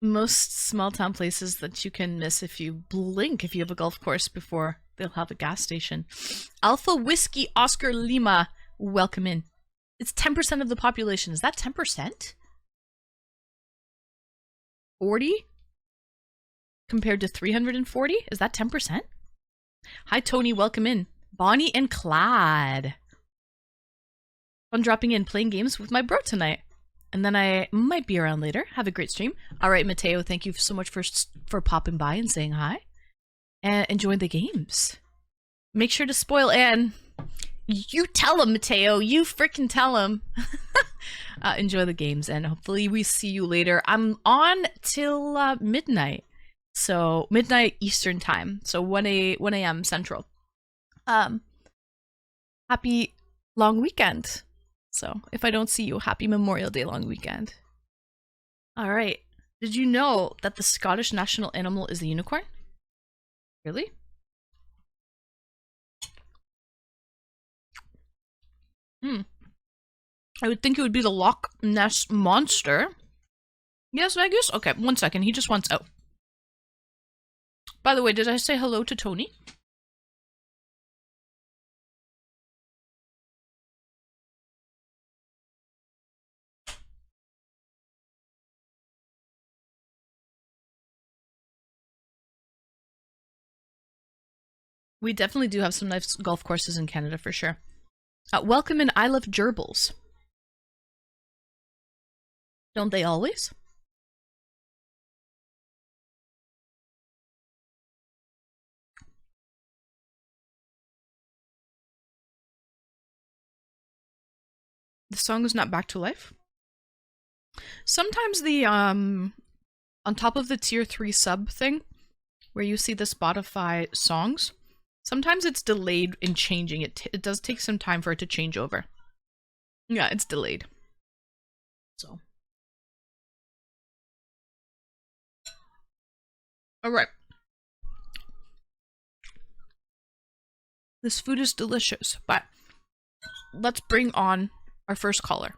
A: Most small town places that you can miss if you blink if you have a golf course before they'll have a gas station. Alpha Whiskey Oscar Lima, welcome in. It's 10% of the population. Is that 10%? 40? Compared to 340? Is that 10%? Hi Tony, welcome in. Bonnie and Clyde. Fun dropping in, playing games with my bro tonight. And then I might be around later. Have a great stream. All right, Mateo, thank you so much for popping by and saying hi. And enjoying the games. Make sure to spoil Anne. You tell him, Mateo. You freaking tell him. Enjoy the games, and hopefully we see you later. I'm on till midnight. So, midnight Eastern time. So, 1 a.m. Central. Happy long weekend. So, if I don't see you, happy Memorial Day long weekend. Alright. Did you know that the Scottish national animal is the unicorn? Really? I would think it would be the Loch Ness Monster. Yes, Vegas? Okay, 1 second. He just wants out. By the way, did I say hello to Tony? We definitely do have some nice golf courses in Canada for sure. Welcome in I Love Gerbils. Don't they always? The song is not back to life? Sometimes the, on top of the tier 3 sub thing, where you see the Spotify songs, sometimes it's delayed in changing. It does take some time for it to change over. Yeah, it's delayed. So. Alright. This food is delicious, but let's bring on our first caller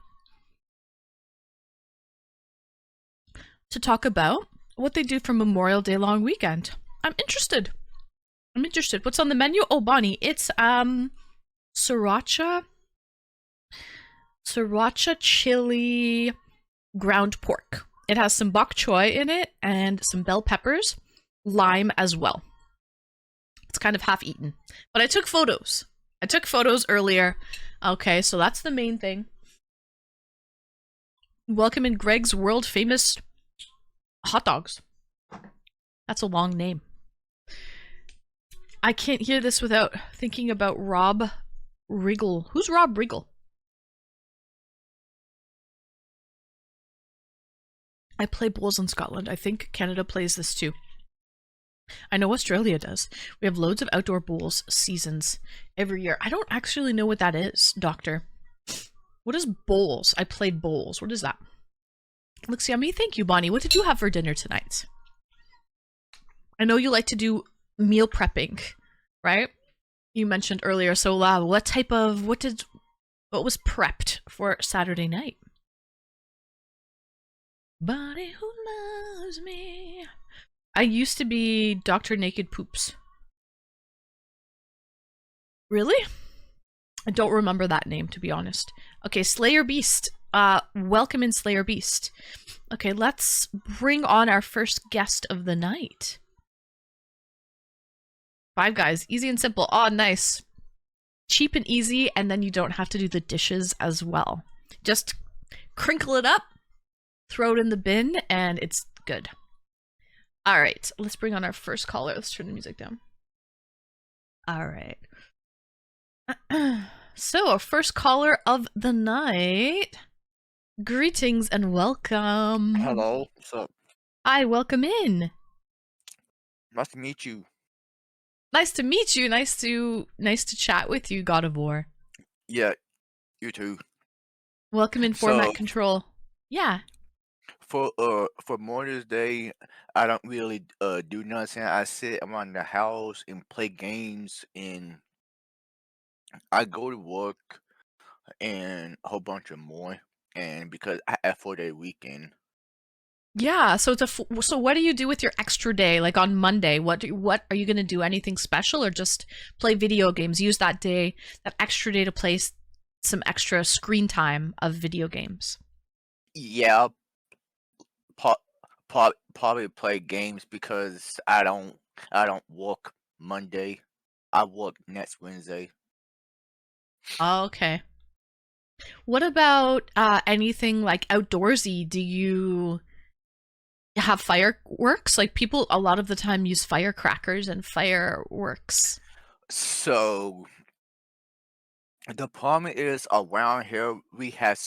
A: to talk about what they do for Memorial Day long weekend. I'm interested. What's on the menu? Oh, Bonnie, it's sriracha chili ground pork. It has some bok choy in it and some bell peppers, lime as well. It's kind of half eaten, but I took photos. Earlier. Okay, so that's the main thing. Welcome in Greg's world famous hot dogs. That's a long name. I can't hear this without thinking about Rob Riggle. Who's Rob Riggle? I play bowls in Scotland. I think Canada plays this too. I know Australia does. We have loads of outdoor bowls seasons every year. I don't actually know what that is, Doctor. What is bowls? I played bowls. What is that? Looks yummy. Thank you, Bonnie. What did you have for dinner tonight? I know you like to do meal prepping, right? You mentioned earlier. So, what was prepped for Saturday night? Body who loves me. I used to be Dr. Naked Poops. Really? I don't remember that name, to be honest. Okay, Slayer Beast. Welcome in, Slayer Beast. Okay, let's bring on our first guest of the night. Five Guys, easy and simple. Oh, nice. Cheap and easy, and then you don't have to do the dishes as well. Just crinkle it up, throw it in the bin, and it's good. All right, let's bring on our first caller. Let's turn the music down. All right. So, our first caller of the night. Greetings and welcome.
B: Hello, what's up?
A: Hi, welcome in.
B: Nice to meet you.
A: Nice to meet you. Nice to chat with you, God of War.
B: Yeah, you too.
A: Welcome in
B: So
A: format control. Yeah.
B: for Mother's Day, I don't really do nothing. I sit around the house and play games, and I go to work and a whole bunch of more. And because I have 4 day weekend,
A: Yeah, so so what do you do with your extra day? Like on Monday, what are you going to do? Anything special or just play video games? Use that day, that extra day to play some extra screen time of video games.
B: yeah, probably play games because I don't work Monday. I work next Wednesday.
A: Oh, okay. What about anything like outdoorsy? Do you have fireworks? Like people a lot of the time use firecrackers and fireworks.
B: So the problem is around here we have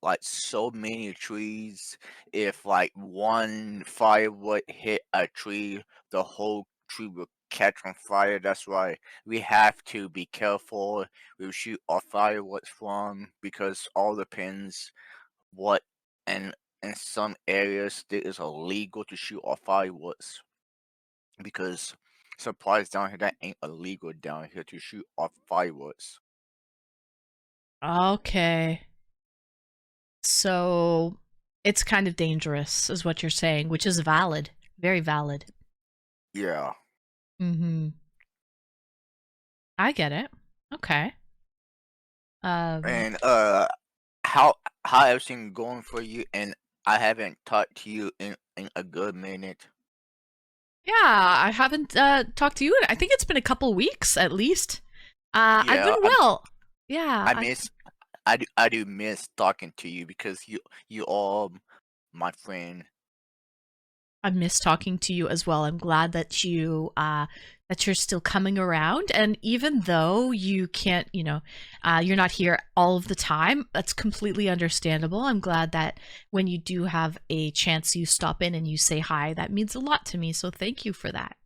B: like so many trees. If like one fire would hit a tree, the whole tree will catch on fire. That's why we have to be careful we shoot our fireworks from because all depends what and in some areas it is illegal to shoot our fireworks because supplies down here that ain't illegal down here to shoot off fireworks.
A: Okay. So it's kind of dangerous is what you're saying, which is valid. Very valid.
B: Yeah.
A: Mhm. I get it. Okay. Um
B: And how everything going for you? And I haven't talked to you in a good minute.
A: yeah, I haven't talked to you I think it's been a couple weeks at least. I've
B: Yeah,
A: been well. Yeah,
B: I miss I do miss talking to you because you are my friend.
A: I miss talking to you as well. I'm glad that you're still coming around, and even though you can't, you're not here all of the time. That's completely understandable. I'm glad that when you do have a chance, you stop in and you say hi. That means a lot to me. So thank you for that.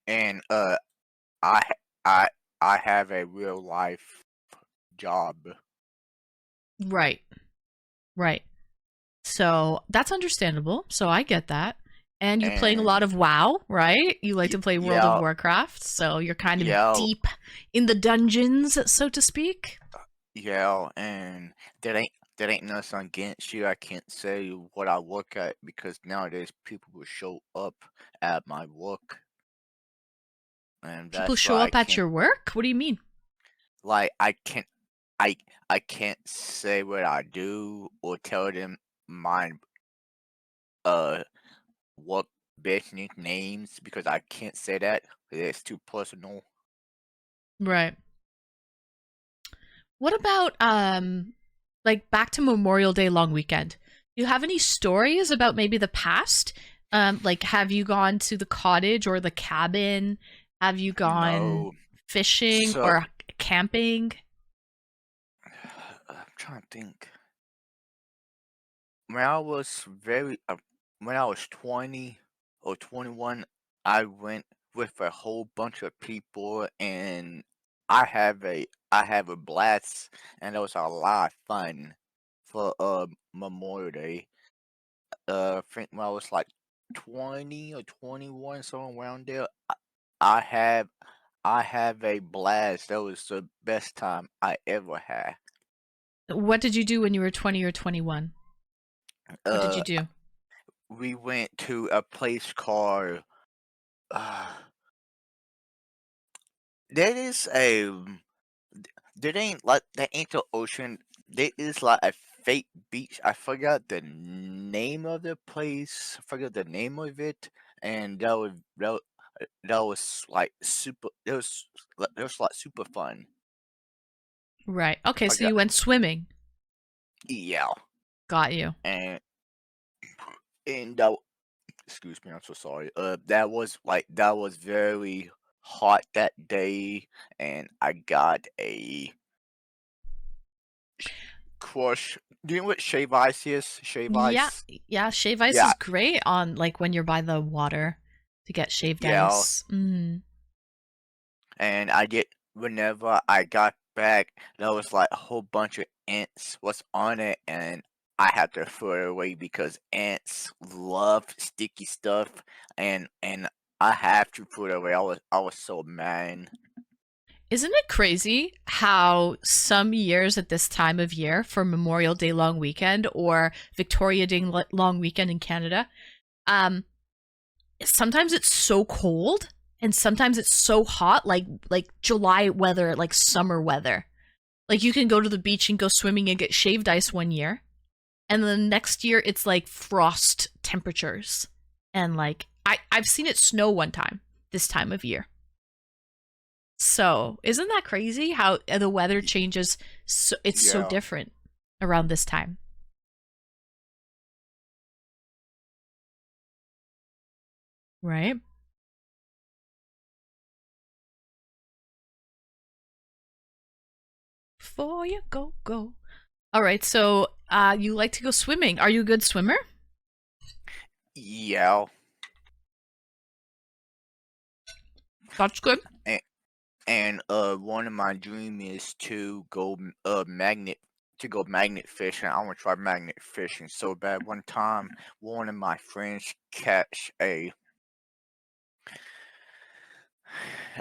B: And I I I have a real life job.
A: Right, right. So that's understandable. So I get that. And you're playing a lot
B: And
A: of WoW, right? You like to play World of
B: yeah,
A: Warcraft, so you're kind of
B: yeah,
A: deep in the dungeons, so to speak.
B: yeah, and that ain't nothing against you. I can't say what I work at because nowadays people will show up at my work, and
A: People
B: that's
A: show
B: why I
A: up at
B: can't
A: your work? What do you mean?
B: like I can't say what I do or tell them my uh work business names because I can't say that. It's too personal.
A: Right. What about like back to Memorial Day long weekend? Do you have any stories about maybe the past? Like have you gone to the cottage or the cabin? Have you gone
B: No,
A: fishing
B: so
A: or camping?
B: I'm trying to think. When I was when I was 20 or 21, I went with a whole bunch of people, and I have a blast, and it was a lot of fun for Memorial Day. I think when I was like 20 or 21, somewhere around there, I have I have a blast. That was the best time I ever had.
A: What did you do when you were 20 or 21? What did
B: Uh,
A: you do?
B: we went to a place called uh, there is a there ain't the ocean. There is like a fake beach. I forgot the name of the place. I forgot the name of it, and that was like super. It was like super fun.
A: Right. Okay,
B: I
A: so
B: got
A: you went swimming.
B: yeah,
A: Got you.
B: and that excuse me, I'm so sorry. That was very hot that day, and I got a crush. Do you know what shave ice is? Shave
A: Yeah,
B: ice.
A: yeah, shave ice
B: Yeah,
A: is great on like when you're by the water to get shaved
B: yeah.
A: ice. Mm.
B: And I get whenever I got back, there was like a whole bunch of ants was on it, and I had to throw it away because ants love sticky stuff, and I have to put it away. I was so mad.
A: Isn't it crazy how some years at this time of year for Memorial Day long weekend or Victoria Day long weekend in Canada, um, sometimes it's so cold and sometimes it's so hot, like July weather, like summer weather. Like you can go to the beach and go swimming and get shaved ice one year, and then next year it's like frost temperatures, and like I've seen it snow one time this time of year. So, isn't that crazy how the weather
B: Y-
A: changes? So it's so
B: Yeah.
A: different around this time, right? Before you go. All right, so you like to go swimming. Are you a good swimmer?
B: Yeah.
A: That's good.
B: And, and one of my dream is to go magnet fishing. I want to try magnet fishing so bad. One time, one of my friends catch a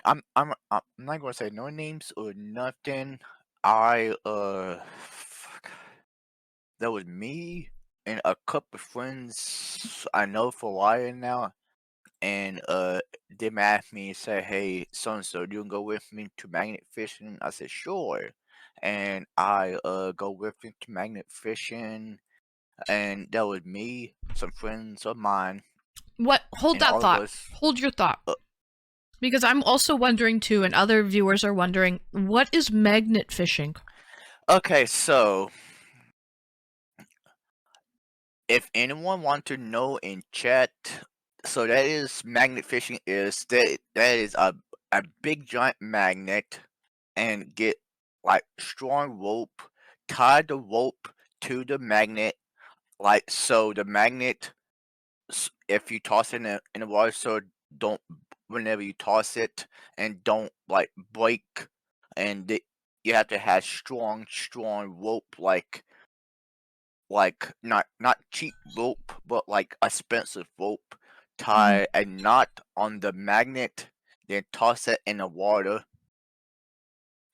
B: I'm not gonna say no names or nothing. Fuck. That was me and a couple of friends I know for a while now, and they asked me and said, "Hey, so and so, you can go with me to magnet fishing?" I said, "Sure," and I go with him to magnet fishing, and that was me, some friends of mine,
A: What? Hold
B: and
A: that
B: all of
A: thought.
B: us.
A: Hold your thought.
B: Uh,
A: Because I'm also wondering too, and other viewers are wondering, what is magnet fishing?
B: okay, so if anyone want to know in chat, so that is magnet fishing is that is a big giant magnet and get like strong rope, tie the rope to the magnet like so the magnet if you toss it in the water so don't whenever you toss it and don't like break and you have to have strong rope like not cheap rope, but like expensive rope.
A: Mhm.
B: Tie a knot on the magnet, then toss it in the water.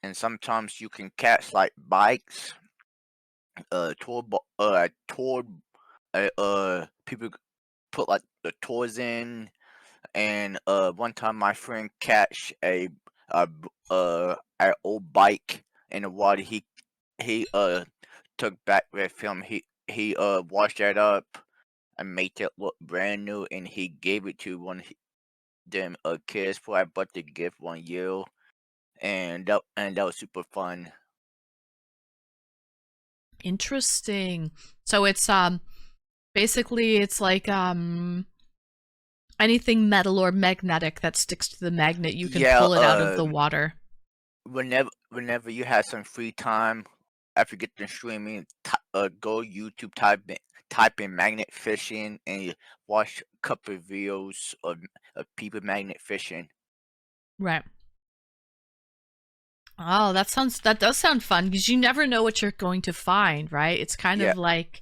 B: And sometimes you can catch like bikes, tour, people put like the tours in. And one time my friend catch a old bike in the water. He took back with him. He washed that up and made it look brand new, and he gave it to one of them kids for a birthday gift 1 year, and that was super fun.
A: Interesting. So it's basically it's like anything metal or magnetic that sticks to the magnet, you can
B: Yeah.
A: pull it out of the water.
B: Whenever you have some free time after you get done streaming, go YouTube, type in magnet fishing, and you watch a couple of videos of people magnet fishing.
A: Right. Oh, that does sound fun because you never know what you're going to find, right? It's kind
B: Yeah,
A: of like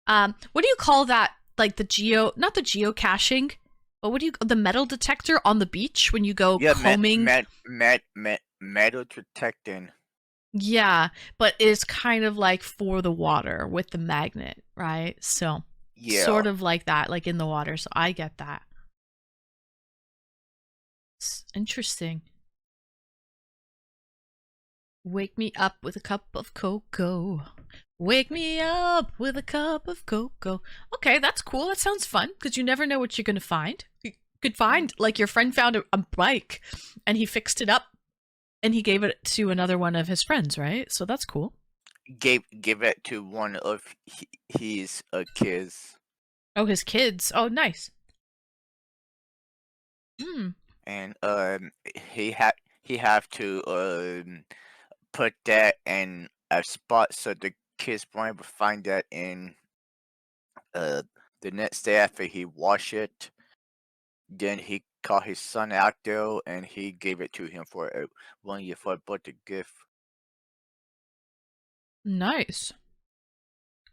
A: what do you call that? Like the not the geocaching, but what do you the metal detector on the beach when you go
B: yeah,
A: combing?
B: metal detecting.
A: Yeah, but it's kind of like for the water with the magnet, right? So,
B: Yeah.
A: sort of like that, like in the water. So I get that. Interesting. Wake me up with a cup of cocoa. Wake me up with a cup of cocoa. Okay, that's cool. That sounds fun because you never know what you're going to find. Good find. Like your friend found a bike and he fixed it up and he gave it to another one of his friends, right? So that's cool.
B: Give it to one of his kids.
A: Oh, his kids. Oh, nice. Hmm.
B: And he have to put that in a spot so the kids won't able to find that in the next day after he wash it. Then he called his son out there and he gave it to him for a 1 year for a birthday gift.
A: Nice.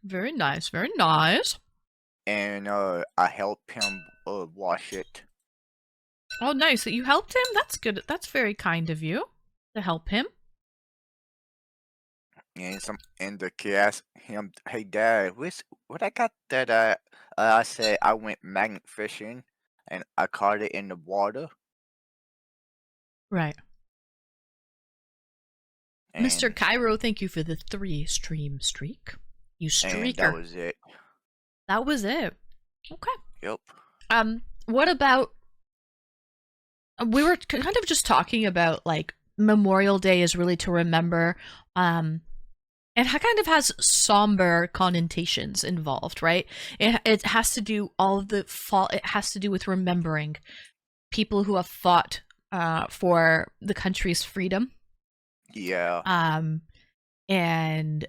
A: Very nice. Very nice.
B: And I helped him wash it.
A: Oh, nice that you helped him. That's good. That's very kind of you to help him.
B: And the kid asked him, "Hey, Dad, what I got that I said I went magnet fishing and I caught it in the water."
A: Right. Mr. Cairo, thank you for the 3 stream streak. You streaker.
B: And that was it.
A: That was it. Okay.
B: Yep.
A: What about? We were kind of just talking about like Memorial Day is really to remember. It kind of has somber connotations involved, right? It has to do It has to do with remembering people who have fought for the country's freedom.
B: Yeah.
A: And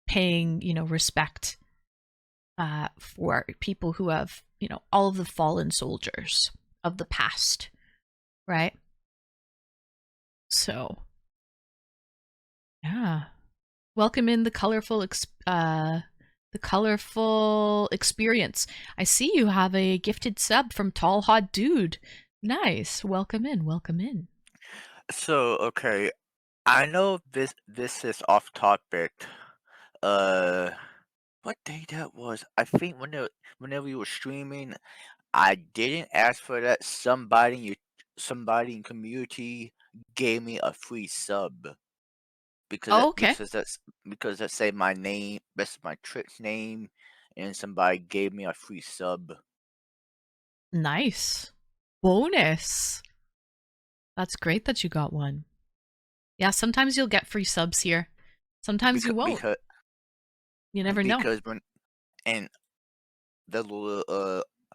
A: paying respect for people who have all of the fallen soldiers of the past, right? So, yeah. Welcome in the colorful experience. I see you have a gifted sub from Tall Hot Dude. Nice. Welcome in. Welcome in.
B: So, okay, I know this is off topic. What day that was? I think whenever you were streaming, I didn't ask for that. Somebody in community gave me a free sub because because that say my name, that's my Trick's name, and somebody gave me a free sub.
A: Nice. Bonus. That's great that you got one. Yeah, sometimes you'll get free subs here. Sometimes you won't. You never know.
B: Because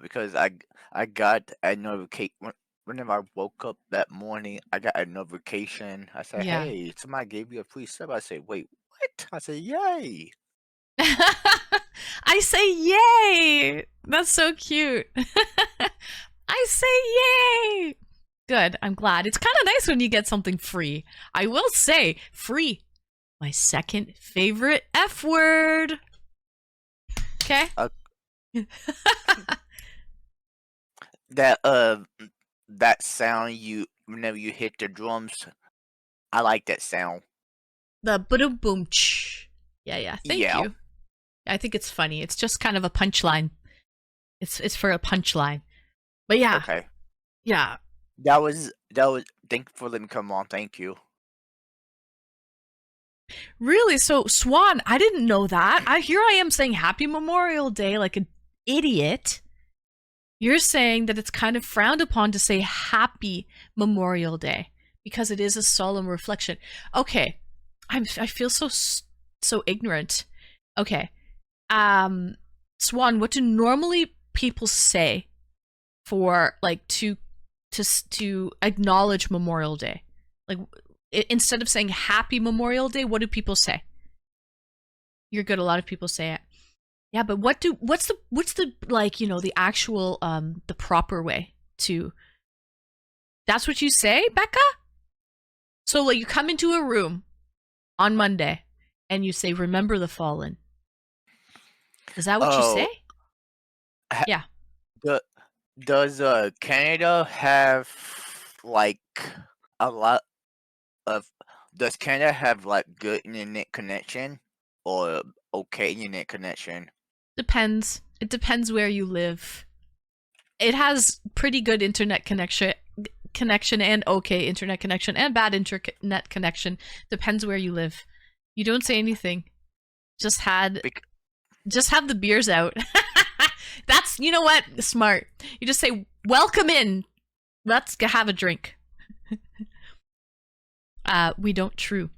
B: because I got a notification whenever I woke up that morning. I got a notification. I said,
A: Yeah.
B: "Hey, somebody gave you a free sub." I said, "Wait, what?" I said, "Yay!"
A: I say, "Yay!" That's so cute. I say, "Yay!" Good. I'm glad. It's kind of nice when you get something free. I will say, free. My second favorite F word. Okay.
B: That sound whenever you hit the drums, I like that sound.
A: The boom boom ch. Yeah. Thank you. I think it's funny. It's just kind of a punchline. It's for a punchline. But yeah.
B: Okay.
A: Yeah.
B: That was. Thank you for letting me come on. Thank you.
A: Really? So, Swan, I didn't know that. Here I am saying Happy Memorial Day like an idiot. You're saying that it's kind of frowned upon to say Happy Memorial Day because it is a solemn reflection. Okay, I feel so ignorant. Okay, Swan, what do normally people say for like to acknowledge Memorial Day? Like, instead of saying Happy Memorial Day, what do people say? You're good. A lot of people say it. Yeah, but what's the like, the actual the proper way to? That's what you say, Becca? So like you come into a room on Monday and you say remember the fallen. Is that what you say? Yeah.
B: Does Canada have like a lot of does Canada have like good internet connection or okay internet connection?
A: Depends. It depends where you live. It has pretty good internet connection and okay internet connection and bad internet connection. Depends where you live. You don't say anything. Just have the beers out. That's, you know what? Smart. You just say, welcome in. Let's have a drink. We don't true.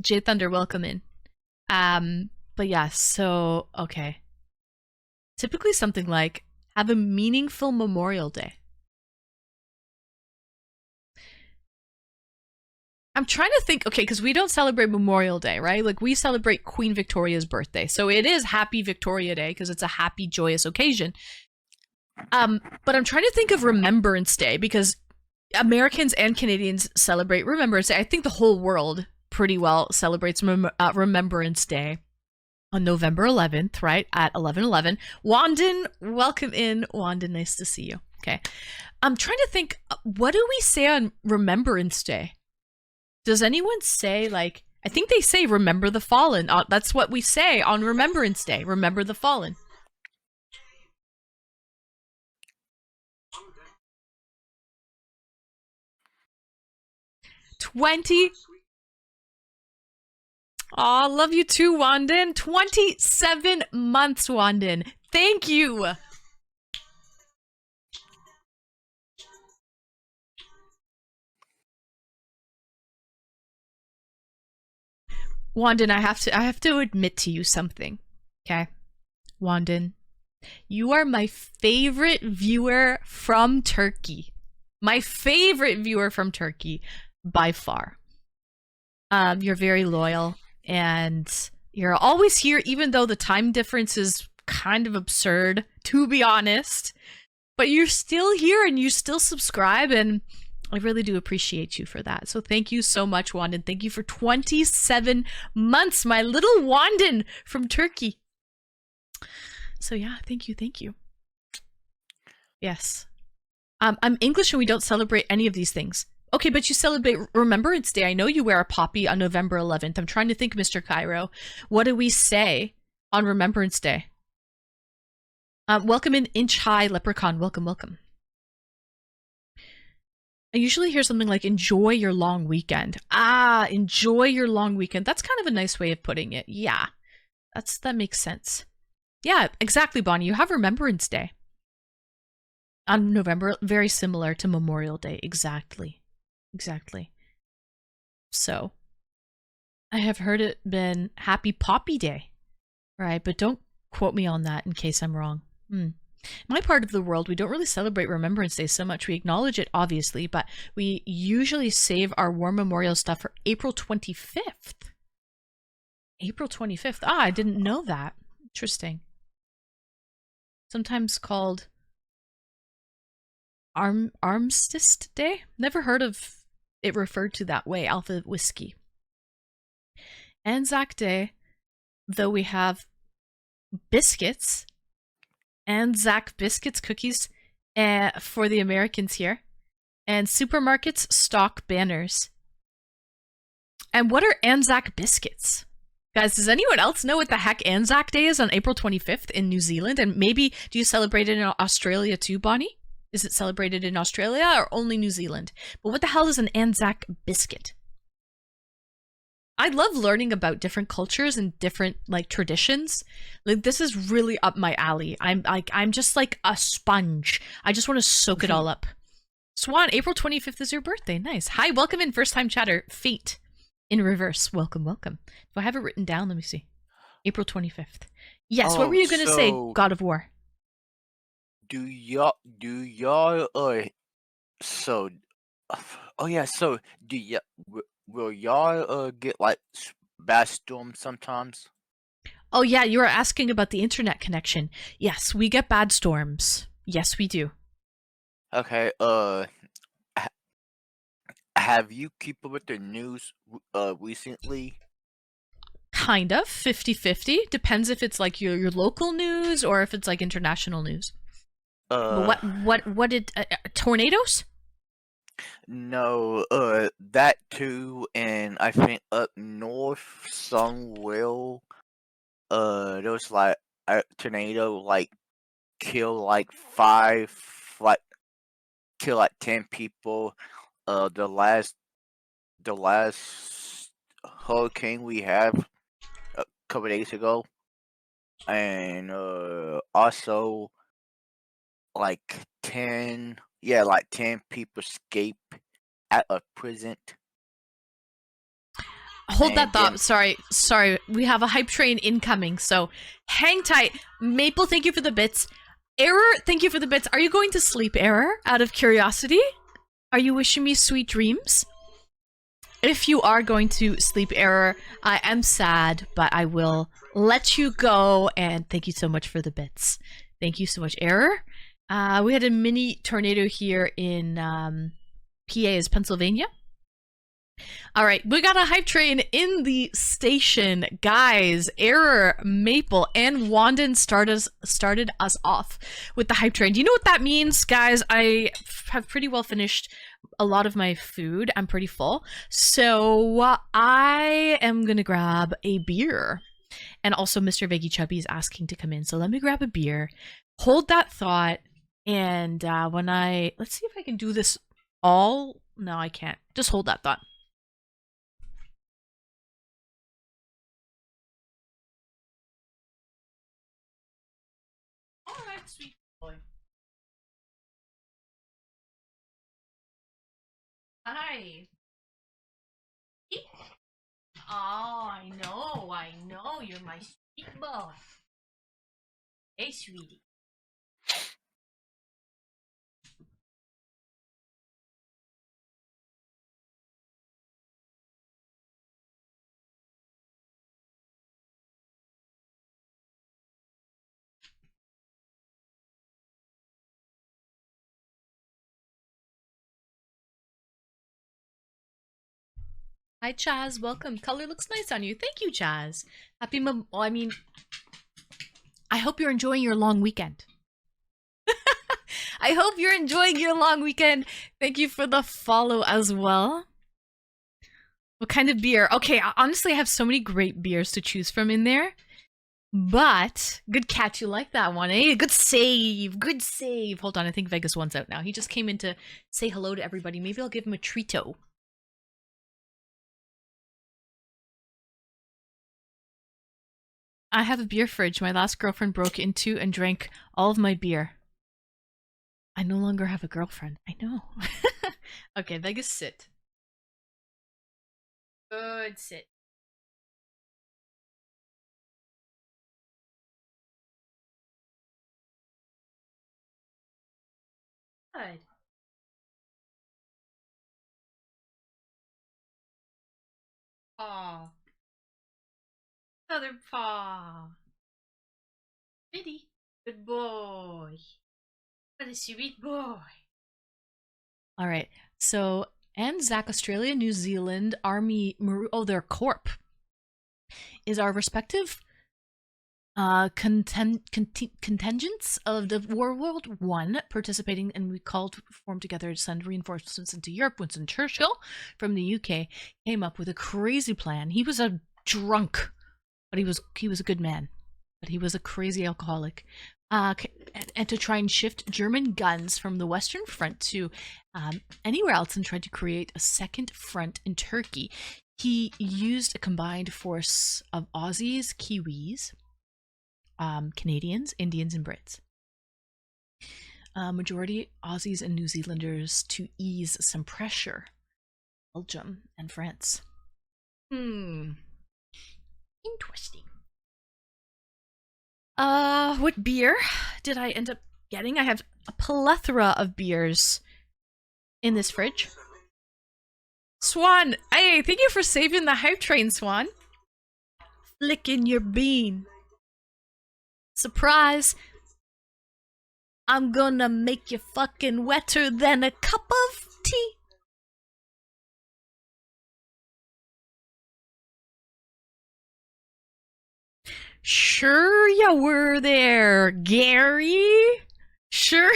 A: J Thunder, welcome in. But yeah, so, okay. Typically something like, have a meaningful Memorial Day. I'm trying to think, okay, because we don't celebrate Memorial Day, right? Like, we celebrate Queen Victoria's birthday. So it is Happy Victoria Day because it's a happy, joyous occasion. But I'm trying to think of Remembrance Day because Americans and Canadians celebrate Remembrance Day. I think the whole world pretty well celebrates Remembrance Day on November 11th, right? At 11:11. Wandin, welcome in. Wandin, nice to see you. Okay. I'm trying to think, what do we say on Remembrance Day? Does anyone say, like, I think they say remember the fallen. That's what we say on Remembrance Day. Remember the fallen. Aw, love you too, Wandin. 27 months, Wandin. Thank you. Wandin, I have to admit to you something. Okay? Wandin, you are my favorite viewer from Turkey. My favorite viewer from Turkey by far. You're very loyal and you're always here even though the time difference is kind of absurd, to be honest. But you're still here and you still subscribe, and I really do appreciate you for that. So thank you so much, Wandin. Thank you for 27 months, my little Wandin from Turkey. So yeah, thank you, thank you. Yes. I'm English and we don't celebrate any of these things. Okay, but you celebrate Remembrance Day. I know you wear a poppy on November 11th. I'm trying to think, Mr. Cairo. What do we say on Remembrance Day? Welcome in Inch High Leprechaun. Welcome, welcome. I usually hear something like, enjoy your long weekend. Ah, enjoy your long weekend. That's kind of a nice way of putting it. Yeah, that makes sense. Yeah, exactly, Bonnie. You have Remembrance Day on November, very similar to Memorial Day. Exactly. Exactly. So, I have heard it been Happy Poppy Day. Right, but don't quote me on that in case I'm wrong. My part of the world, we don't really celebrate Remembrance Day so much. We acknowledge it, obviously, but we usually save our war memorial stuff for April 25th. April 25th. Ah, I didn't know that. Interesting. Sometimes called Armistice Day. Never heard of it referred to that way. Alpha Whiskey. Anzac Day, though we have biscuits, Anzac biscuits, cookies for the Americans here, and supermarkets stock banners. And what are Anzac biscuits? Guys, does anyone else know what the heck Anzac Day is on April 25th in New Zealand? And maybe, do you celebrate it in Australia too, Bonnie? Is it celebrated in Australia or only New Zealand? But what the hell is an Anzac biscuit? I love learning about different cultures and different like traditions. Like, this is really up my alley. I'm just like a sponge. I just want to soak it all up. Swan, April 25th is your birthday. Nice. Hi, welcome in, first time chatter. Fate in reverse. Welcome, welcome. Do I have it written down? Let me see. April 25th. Yes, what were you going to say, God of War?
B: Do y'all so oh yeah, so do y'all will y'all get like bad storms sometimes?
A: Oh yeah, you were asking about the internet connection. Yes, we get bad storms. Yes, we do.
B: Okay, have you keep up with the news recently?
A: Kind of 50-50. Depends if it's like your local news or if it's like international news. But what did tornadoes?
B: No, that too, and I think up north somewhere, there was like a tornado like kill like like kill like 10 people. The last hurricane we have a couple days ago. and also like 10, yeah, like 10 people escape out of prison,
A: Hold that
B: and
A: thought.
B: then
A: Sorry. We have a hype train incoming, so hang tight. Maple, thank you for the bits. Error, thank you for the bits. Are you going to sleep, Error? Out of curiosity? Are you wishing me sweet dreams? If you are going to sleep, Error, I am sad, but I will let you go, and thank you so much for the bits. Thank you so much, Error. We had a mini tornado here in PA, Pennsylvania. All right, we got a hype train in the station. Guys, Error, Maple, and Wandon started us off with the hype train. Do you know what that means, guys? I have pretty well finished a lot of my food. I'm pretty full. So I am going to grab a beer. And also Mr. Veggie Chubby is asking to come in. So let me grab a beer. Hold that thought. And let's see if I can do this all. No, I can't. Just hold that thought. Alright, sweet boy. Hi. Oh, I know. You're my sweet boy. Hey, sweetie. Hi, Chaz. Welcome. Color looks nice on you. Thank you, Chaz. Happy I hope you're enjoying your long weekend. I hope you're enjoying your long weekend. Thank you for the follow as well. What kind of beer? Okay, honestly, I have so many great beers to choose from in there. But, good catch. You like that one, eh? Good save. Good save. Hold on, I think Vegas one's out now. He just came in to say hello to everybody. Maybe I'll give him a treato. I have a beer fridge my last girlfriend broke into and drank all of my beer. I no longer have a girlfriend. I know. Okay, Vegas, sit. Good sit. Good. Paw. Other paw. Biddy. Good boy. What a sweet boy. All right. So, Anzac, Australia, New Zealand, Army, their corp is our respective contingents of the World One participating, and we formed together to send reinforcements into Europe. Winston Churchill from the UK came up with a crazy plan. He was a drunk, but he was a good man, but he was a crazy alcoholic. And to try and shift German guns from the Western Front to anywhere else and tried to create a second front in Turkey. He used a combined force of Aussies, Kiwis, Canadians, Indians, and Brits. Majority Aussies and New Zealanders to ease some pressure. Belgium and France. Interesting. What beer did I end up getting? I have a plethora of beers in this fridge. Swan, hey, thank you for saving the hype train, Swan. Flicking your bean. Surprise. I'm gonna make you fucking wetter than a cup of tea. Sure you were there, Gary. Sure.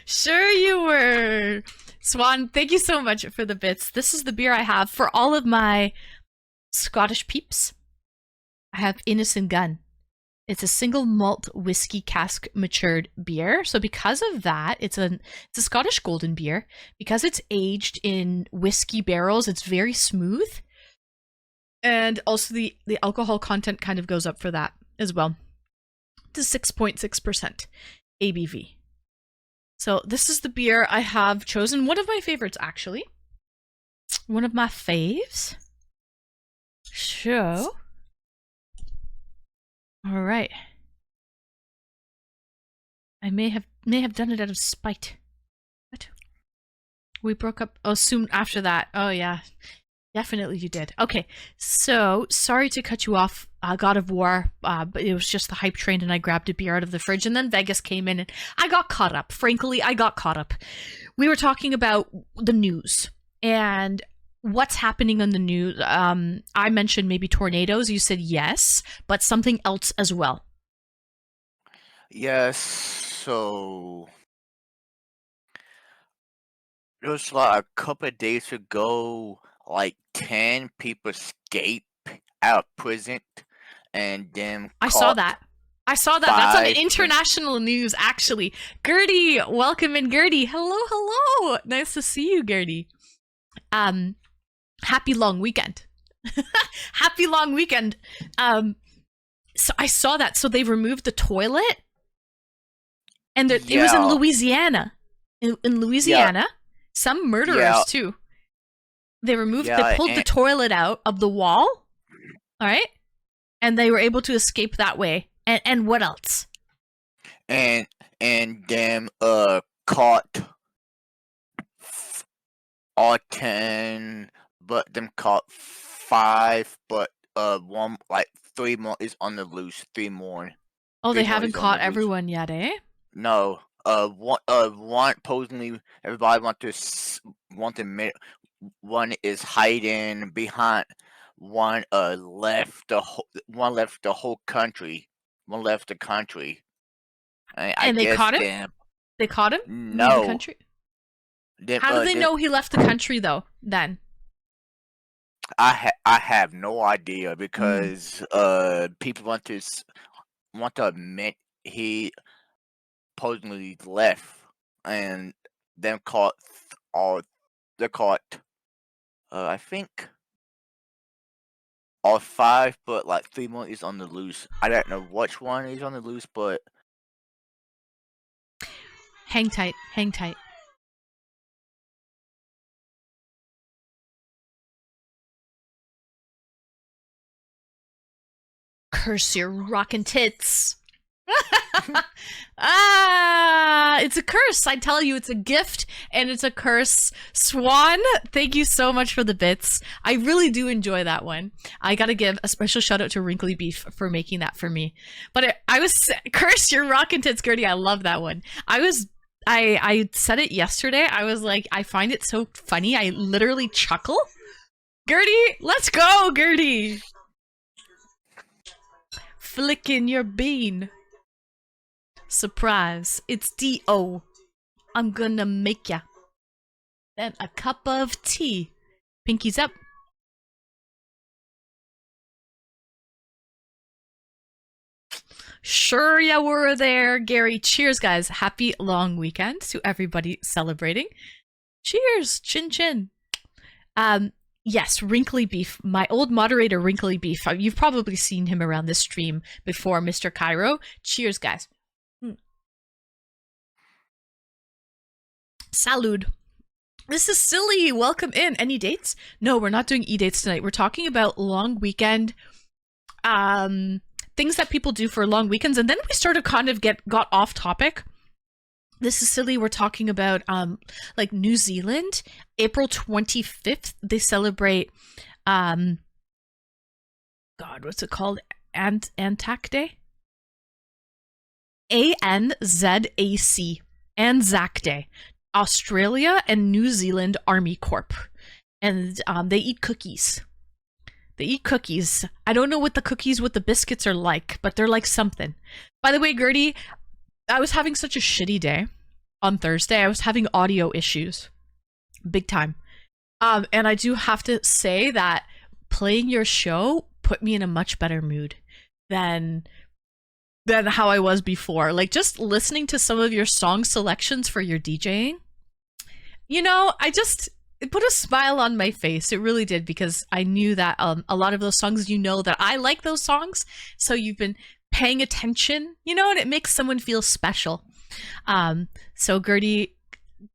A: Sure you were. Swan, thank you so much for the bits. This is the beer I have for all of my Scottish peeps. I have Innocent Gun. It's a single malt whiskey cask matured beer. So because of that, it's a Scottish golden beer. Because it's aged in whiskey barrels, it's very smooth. And also the alcohol content kind of goes up for that as well. to 6.6% ABV. So this is the beer I have chosen. One of my favorites, actually. One of my faves. So, all right. I may have done it out of spite. What? We broke up. Oh, soon after that. Oh yeah, definitely you did. Okay, so sorry to cut you off, God of War, but it was just the hype train, and I grabbed a beer out of the fridge, and then Vegas came in, and I got caught up. Frankly, I got caught up. We were talking about the news and what's happening on the news. I mentioned maybe tornadoes. You said yes, but something else as well.
B: Yes, so just like a couple of days ago, like 10 people escaped out of prison and then
A: I saw
B: caught
A: that. That's on
B: 5.
A: international news, actually. Gertie, welcome in, Gertie. Hello, hello. Nice to see you, Gertie. Happy long weekend. Happy long weekend. So I saw that. So they removed the toilet, and it was in
B: Yeah,
A: Louisiana. In
B: yeah,
A: Louisiana, some murderers
B: yeah,
A: too. They
B: yeah,
A: pulled the toilet out of the wall. All right, and they were able to escape that way. And what else?
B: and them caught all 10, but them caught 5, but one like 3 more is on the loose. 3 more.
A: Oh,
B: 3
A: they
B: more
A: haven't
B: is on the
A: caught
B: loose.
A: everyone yet, eh?
B: No, one supposedly everybody want to admit one is hiding behind. One left the whole country. One left the country. I
A: And they
B: guess
A: caught him?
B: them.
A: They caught him? Leave the
B: No,
A: country?
B: them
A: How do they know he left the country, though, then?
B: I have no idea
A: Mm.
B: because people want to admit he supposedly left and then caught all they caught I think all 5, but like 3 more is on the loose. I don't know which one is on the loose, but
A: Hang tight, hang tight. Curse your rockin' tits. It's a curse. I tell you, it's a gift and it's a curse. Swan, thank you so much for the bits. I really do enjoy that one. I gotta give a special shout out to Wrinkly Beef for making that for me. But I was curse your rockin' tits, Gertie. I love that one. I said it yesterday. I was like, I find it so funny. I literally chuckle. Gertie, let's go, Gertie. Flicking your bean. Surprise, it's D.O. I'm gonna make ya. Then a cup of tea. Pinkies up. Sure ya were there, Gary. Cheers, guys. Happy long weekend to everybody celebrating. Cheers. Chin chin. Yes, Wrinkly Beef. My old moderator, Wrinkly Beef. You've probably seen him around this stream before, Mr. Cairo. Cheers, guys. Salud. This is silly. Welcome in. Any dates? No, we're not doing e-dates tonight. We're talking about long weekend, things that people do for long weekends, and then we sort of kind of got off topic. This is silly. We're talking about like New Zealand, April 25th. They celebrate God, what's it called? Anzac Day? ANZAC. Anzac Day. Australia and New Zealand Army Corp. And they eat cookies. They eat cookies. I don't know what the cookies with the biscuits are like, but they're like something. By the way, Gertie, I was having such a shitty day on Thursday. I was having audio issues. Big time. And I do have to say that playing your show put me in a much better mood than how I was before. Like, just listening to some of your song selections for your DJing, you know, it put a smile on my face. It really did, because I knew that a lot of those songs, you know that I like those songs. So you've been paying attention, you know, and it makes someone feel special. So Gertie,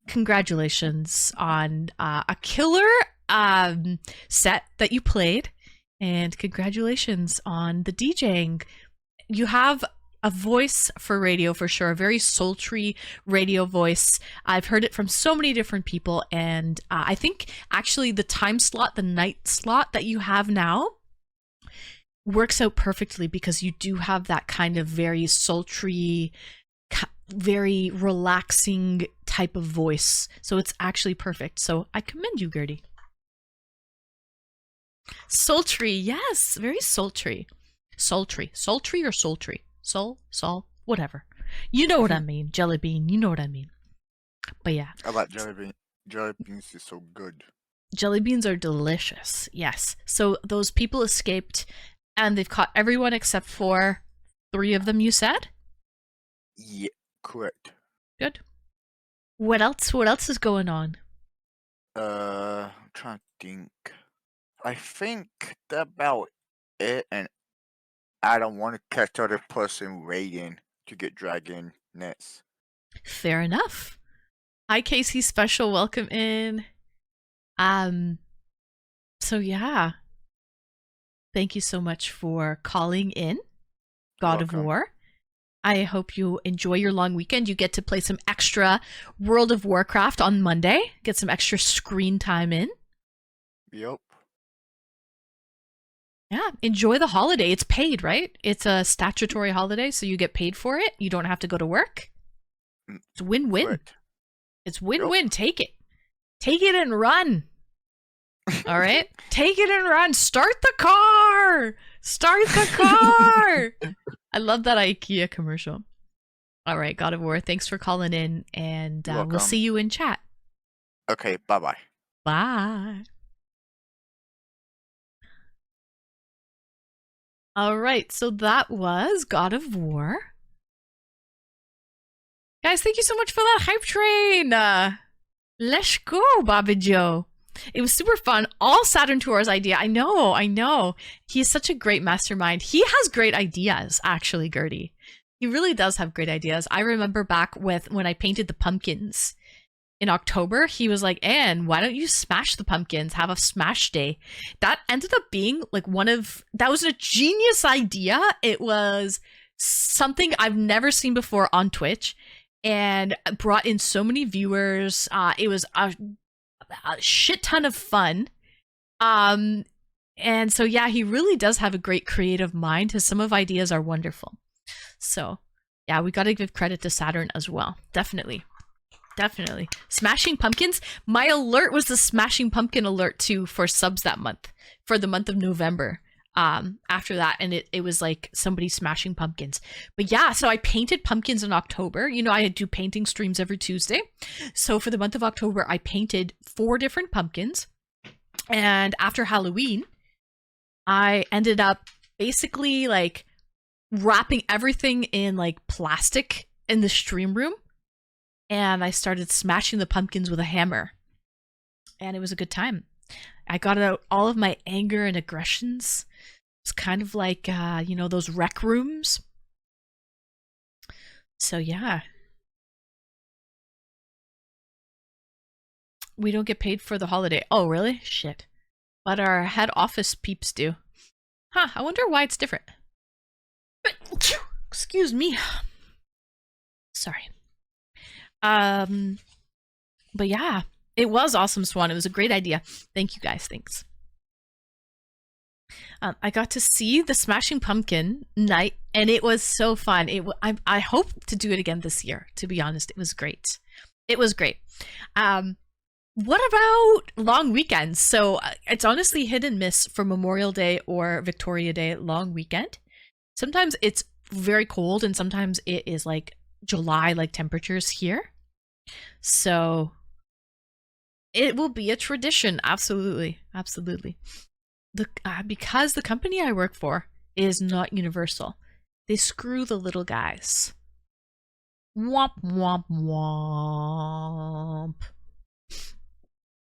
A: congratulations on a killer set that you played, and congratulations on the DJing. You have a voice for radio for sure, a very sultry radio voice. I've heard it from so many different people, and I think actually the time slot, the night slot that you have now works out perfectly because you do have that kind of very sultry, very relaxing type of voice. So it's actually perfect. So I commend you, Gertie. Sultry, yes, very sultry. Sultry or sultry? Sol, whatever. You know what I mean, Jelly Bean. You know what I mean. But yeah.
B: I like jelly bean. Jelly beans is so good.
A: Jelly beans are delicious, yes. So those people escaped, and they've caught everyone except for 3 of them, you said?
B: Yeah, correct.
A: Good. What else? What else is going on?
B: I'm trying to think. I think that's about it, and I don't want to catch other person waiting to get dragon nets.
A: Fair enough. Hi, Casey Special. Welcome in. So yeah. Thank you so much for calling in, God of War. I hope you enjoy your long weekend. You get to play some extra World of Warcraft on Monday. Get some extra screen time in.
B: Yep.
A: Yeah, enjoy the holiday. It's paid, right? It's a statutory holiday, so you get paid for it. You don't have to go to work. It's win-win.
B: Correct.
A: It's win-win. Yep. Take it. Take it and run. All right? Take it and run. Start the car. Start the car. I love that IKEA commercial. All right, God of War, thanks for calling in, and we'll see you in chat.
B: Okay, bye-bye.
A: Bye. All right, so that was God of War. Guys, thank you so much for that hype train. Let's go, Bobby Joe. It was super fun. All Saturn Tour's idea. I know. He's such a great mastermind. He has great ideas, actually, Gertie. He really does have great ideas. I remember back when I painted the pumpkins in October, he was like, Anne, why don't you smash the pumpkins? Have a smash day. That ended up being like that was a genius idea. It was something I've never seen before on Twitch and brought in so many viewers. It was a shit ton of fun. And so yeah, he really does have a great creative mind. His some of ideas are wonderful. So yeah, we got to give credit to Saturn as well. Definitely. Smashing Pumpkins. My alert was the Smashing Pumpkin alert too for subs that month, for the month of November. After that, and it was like somebody smashing pumpkins. But yeah, so I painted pumpkins in October. You know, I do painting streams every Tuesday. So for the month of October, I painted 4 different pumpkins. And after Halloween, I ended up basically like wrapping everything in like plastic in the stream room. And I started smashing the pumpkins with a hammer. And it was a good time. I got out all of my anger and aggressions. It's kind of like, those rec rooms. So yeah. We don't get paid for the holiday. Oh, really? Shit. But our head office peeps do. Huh, I wonder why it's different. Excuse me. Sorry. But yeah. It was awesome, Swan. It was a great idea. Thank you, guys. Thanks. I got to see the Smashing Pumpkin night, and it was so fun. I hope to do it again this year, to be honest. It was great. What about long weekends? So it's honestly hit and miss for Memorial Day or Victoria Day long weekend. Sometimes it's very cold, and sometimes it is like July-like temperatures here. So it will be a tradition. Absolutely. Because the company I work for is not Universal. They screw the little guys. Womp, womp, womp.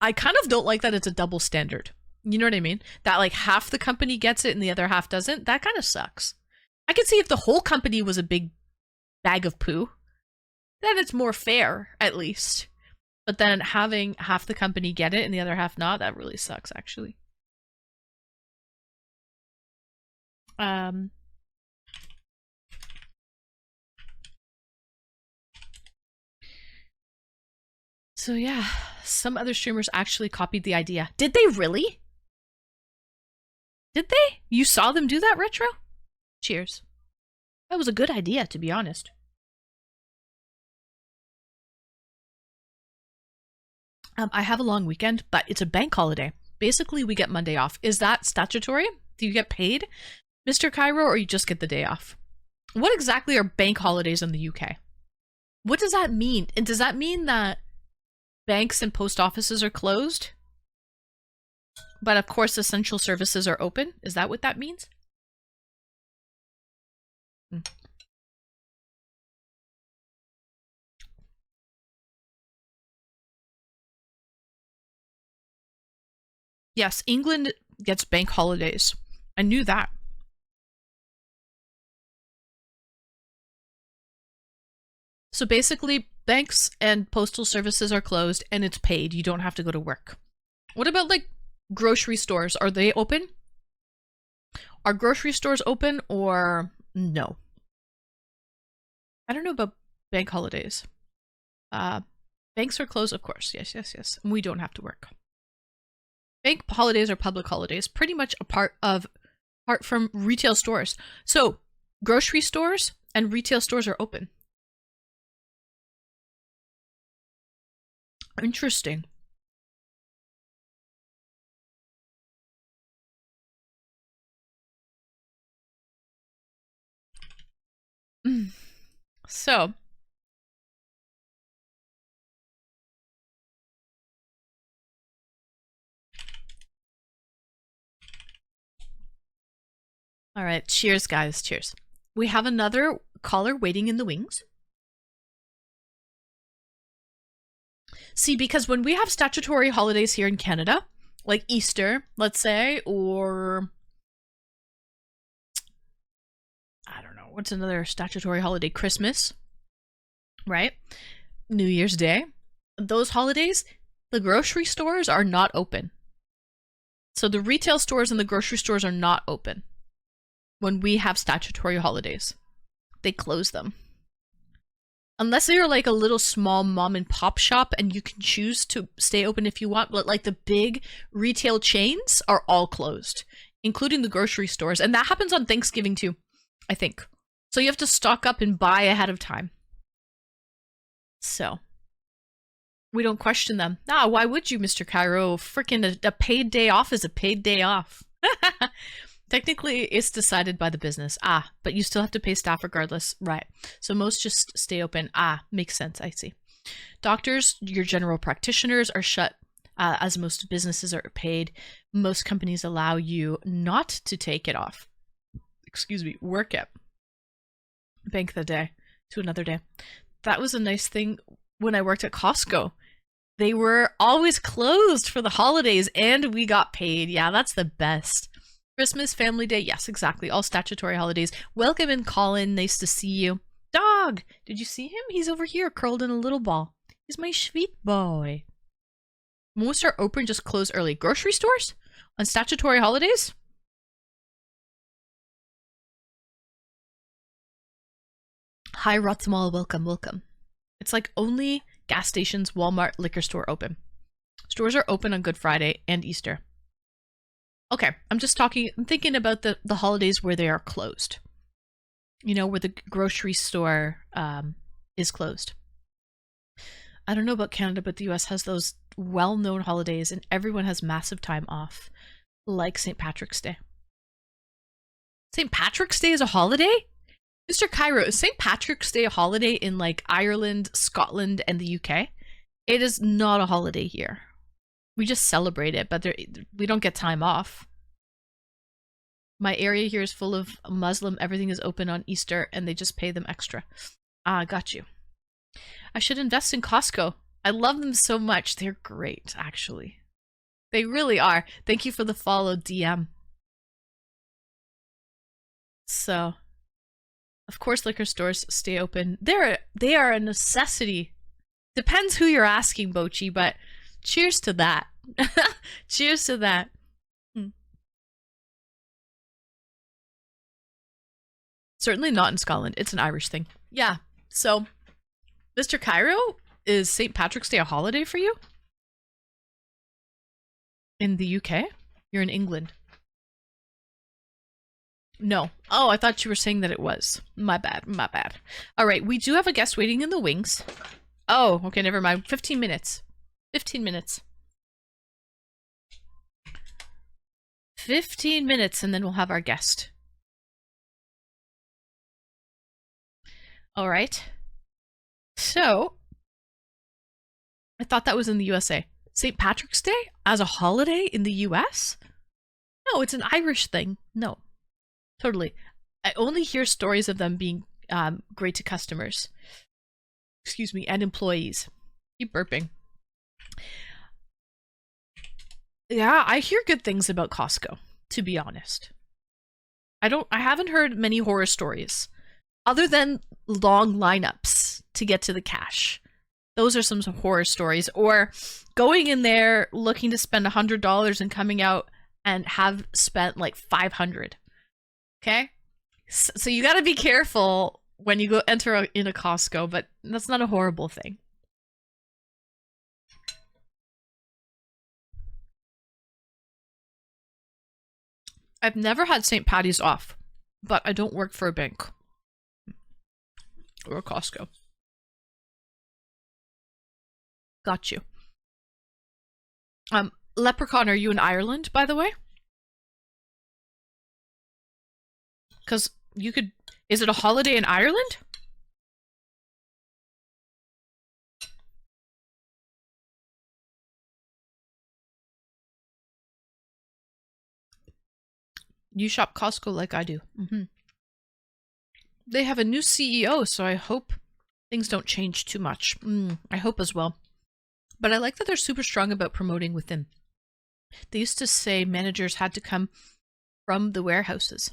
A: I kind of don't like that it's a double standard. You know what I mean? That like half the company gets it and the other half doesn't. That kind of sucks. I could see if the whole company was a big bag of poo, then it's more fair, at least. But then having half the company get it and the other half not, that really sucks, actually. So yeah, some other streamers actually copied the idea. Did they really? Did they? You saw them do that, Retro? Cheers. That was a good idea, to be honest. I have a long weekend, but it's a bank holiday. Basically, we get Monday off. Is that statutory? Do you get paid, Mr. Cairo, or you just get the day off? What exactly are bank holidays in the UK? What does that mean? And does that mean that banks and post offices are closed, but of course essential services are open? Is that what that means? Yes, England gets bank holidays. I knew that. So basically, banks and postal services are closed and it's paid. You don't have to go to work. What about like grocery stores? Are they open? Are grocery stores open or no? I don't know about bank holidays. Banks are closed, of course. Yes. We don't have to work. Bank holidays are public holidays, pretty much apart from retail stores. So grocery stores and retail stores are open. Interesting. So all right, cheers, guys. Cheers. We have another caller waiting in the wings. See, because when we have statutory holidays here in Canada, like Easter, let's say, or I don't know, what's another statutory holiday? Christmas, right? New Year's Day. Those holidays, the grocery stores are not open. So the retail stores and the grocery stores are not open when we have statutory holidays. They close them. Unless they're like a little small mom and pop shop and you can choose to stay open if you want, but like the big retail chains are all closed, including the grocery stores. And that happens on Thanksgiving too, I think. So you have to stock up and buy ahead of time. So we don't question them. Ah, why would you, Mr. Cairo? Freaking a paid day off is a paid day off. Technically, it's decided by the business. Ah, but you still have to pay staff regardless. Right. So most just stay open. Ah, makes sense. I see. Doctors, your general practitioners are shut, as most businesses are paid. Most companies allow you not to take it off. Excuse me, work it. Bank the day to another day. That was a nice thing when I worked at Costco. They were always closed for the holidays and we got paid. Yeah, that's the best. Christmas, Family Day, yes, exactly. All statutory holidays. Welcome in, Colin. Nice to see you. Dog! Did you see him? He's over here, curled in a little ball. He's my sweet boy. Most are open, just close early. Grocery stores? On statutory holidays? Hi, Rothmal. Welcome. It's like only gas stations, Walmart, liquor store open. Stores are open on Good Friday and Easter. Okay, I'm thinking about the holidays where they are closed. You know, where the grocery store is closed. I don't know about Canada, but the US has those well-known holidays and everyone has massive time off, like St. Patrick's Day. St. Patrick's Day is a holiday? Mr. Cairo, is St. Patrick's Day a holiday in like Ireland, Scotland, and the UK? It is not a holiday here. We just celebrate it, but we don't get time off. My area here is full of Muslim. Everything is open on Easter, and they just pay them extra. Ah, got you. I should invest in Costco. I love them so much. They're great, actually. They really are. Thank you for the follow, DM. So, Of course, liquor stores stay open. They are a necessity. Depends who you're asking, Bochi, but cheers to that. Cheers to that. Certainly not in Scotland. It's an Irish thing. Yeah. So, Mr. Cairo, is St. Patrick's Day a holiday for you? In the UK? You're in England. No. Oh, I thought you were saying that it was. My bad. My bad. All right. We do have a guest waiting in the wings. Oh, okay. Never mind. 15 minutes. 15 minutes. 15 minutes, and then we'll have our guest. All right. So, I thought that was in the USA. St. Patrick's Day as a holiday in the US? No, it's an Irish thing. No. Totally. I only hear stories of them being great to customers. Excuse me, and employees. Keep burping. Yeah, I hear good things about Costco, to be honest. I haven't heard many horror stories. Other than long lineups to get to the cash. Those are some horror stories. Or going in there looking to spend $100 and coming out and have spent like $500. Okay? So you gotta be careful when you go enter in a Costco, but that's not a horrible thing. I've never had St. Patty's off, but I don't work for a bank. Or Costco. Got you. Leprechaun, are you in Ireland, by the way? Because you could... Is it a holiday in Ireland? You shop Costco like I do. Mm-hmm. They have a new CEO, so I hope things don't change too much. I hope as well. But I like that they're super strong about promoting within. They used to say managers had to come from the warehouses.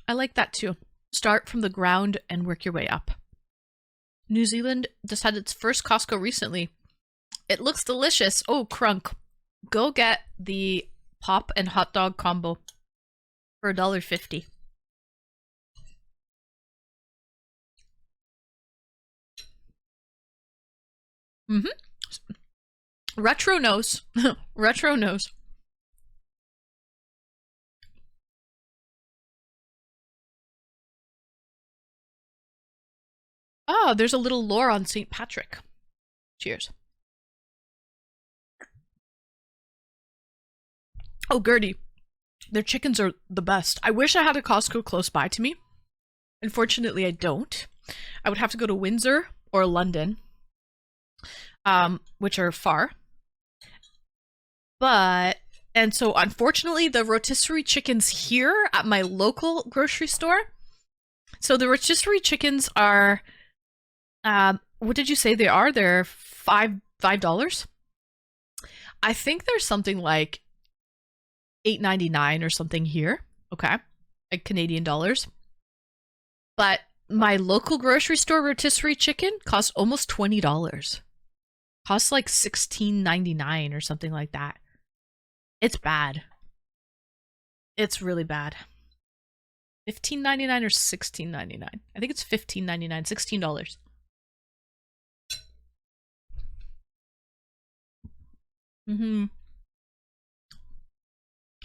A: I like that too. Start from the ground and work your way up. New Zealand just had its first Costco recently. It looks delicious. Oh, Crunk. Go get the pop and hot dog combo for $1.50. Retro knows. Retro knows. Oh, there's a little lore on St. Patrick. Cheers. Oh, Gertie. Their chickens are the best. I wish I had a Costco close by to me. Unfortunately, I don't. I would have to go to Windsor or London, which are far. And so unfortunately, the rotisserie chickens here at my local grocery store. So the rotisserie chickens are, what did you say they are? They're $5. I think there's something like $8.99 or something here. Okay, like Canadian dollars. But my local grocery store rotisserie chicken costs almost $20. Costs like $16.99 or something like that. It's bad. It's really bad. $15.99 or $16.99? I think it's $15.99, $16.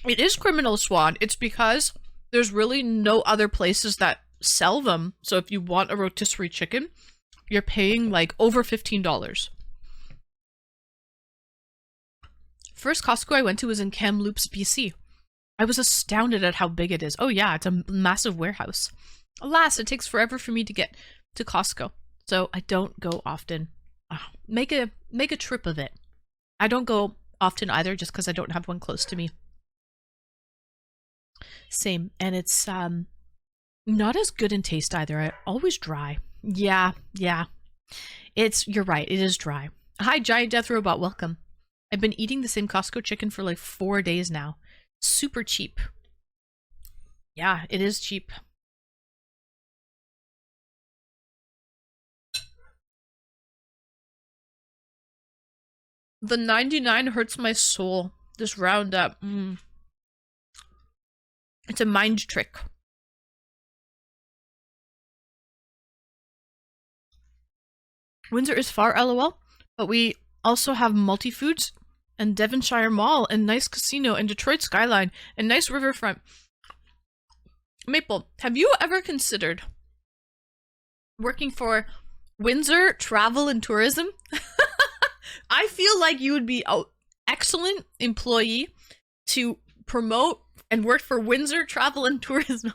A: It is criminal, Swan. It's because there's really no other places that sell them. So if you want a rotisserie chicken, you're paying like over $15. First Costco I went to was in Kamloops, BC. I was astounded at how big it is. Oh yeah, it's a massive warehouse. Alas, it takes forever for me to get to Costco, so I don't go often. Make a trip of it. I don't go often either, just because I don't have one close to me. Same, and it's not as good in taste either. I always dry. Yeah. You're right. It is dry. Hi, Giant Death Robot. Welcome. I've been eating the same Costco chicken for like 4 days now. Super cheap. Yeah, it is cheap. The 99 hurts my soul. This roundup. It's a mind trick. Windsor is far, lol, but we also have multi-foods and Devonshire Mall and nice casino and Detroit skyline and nice riverfront. Maple, have you ever considered working for Windsor Travel and Tourism? I feel like you would be an excellent employee to promote and work for Windsor Travel and Tourism.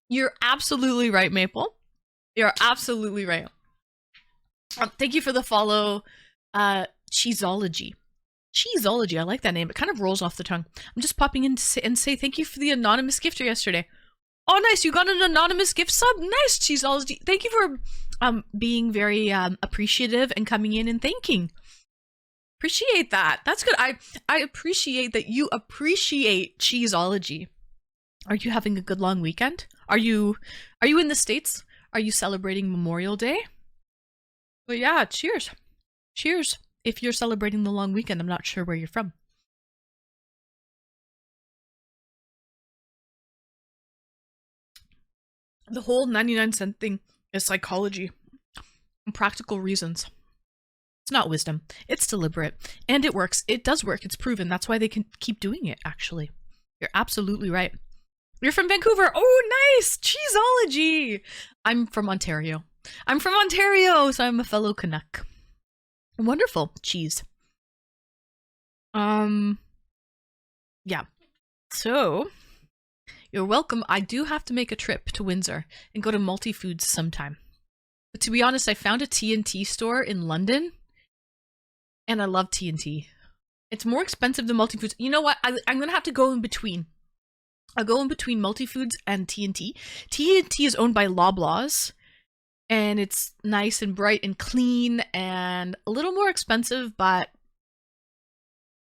A: You're absolutely right, Maple. You're absolutely right. Thank you for the follow, Cheeseology. Cheeseology, I like that name. It kind of rolls off the tongue. I'm just popping in and say thank you for the anonymous gifter yesterday. Oh, nice. You got an anonymous gift sub. Nice, Cheeseology. Thank you for being very appreciative and coming in and thanking. Appreciate that. That's good. I appreciate that you appreciate Cheeseology. Are you having a good long weekend? Are you in the States? Are you celebrating Memorial Day? Well, yeah, cheers. Cheers. If you're celebrating the long weekend, I'm not sure where you're from. The whole 99-cent thing is psychology and practical reasons. It's not wisdom. It's deliberate. And it works. It does work. It's proven. That's why they can keep doing it, actually. You're absolutely right. You're from Vancouver. Oh, nice. Cheeseology. I'm from Ontario. So I'm a fellow Canuck. Wonderful. Cheese. Yeah. So, you're welcome. I do have to make a trip to Windsor and go to Multi Foods sometime. But to be honest, I found a T&T store in London, and I love T&T. It's more expensive than Multi Foods. You know what? I'm going to have to go in between. I'll go in between Multi Foods and T&T. T&T is owned by Loblaws, and it's nice and bright and clean and a little more expensive, but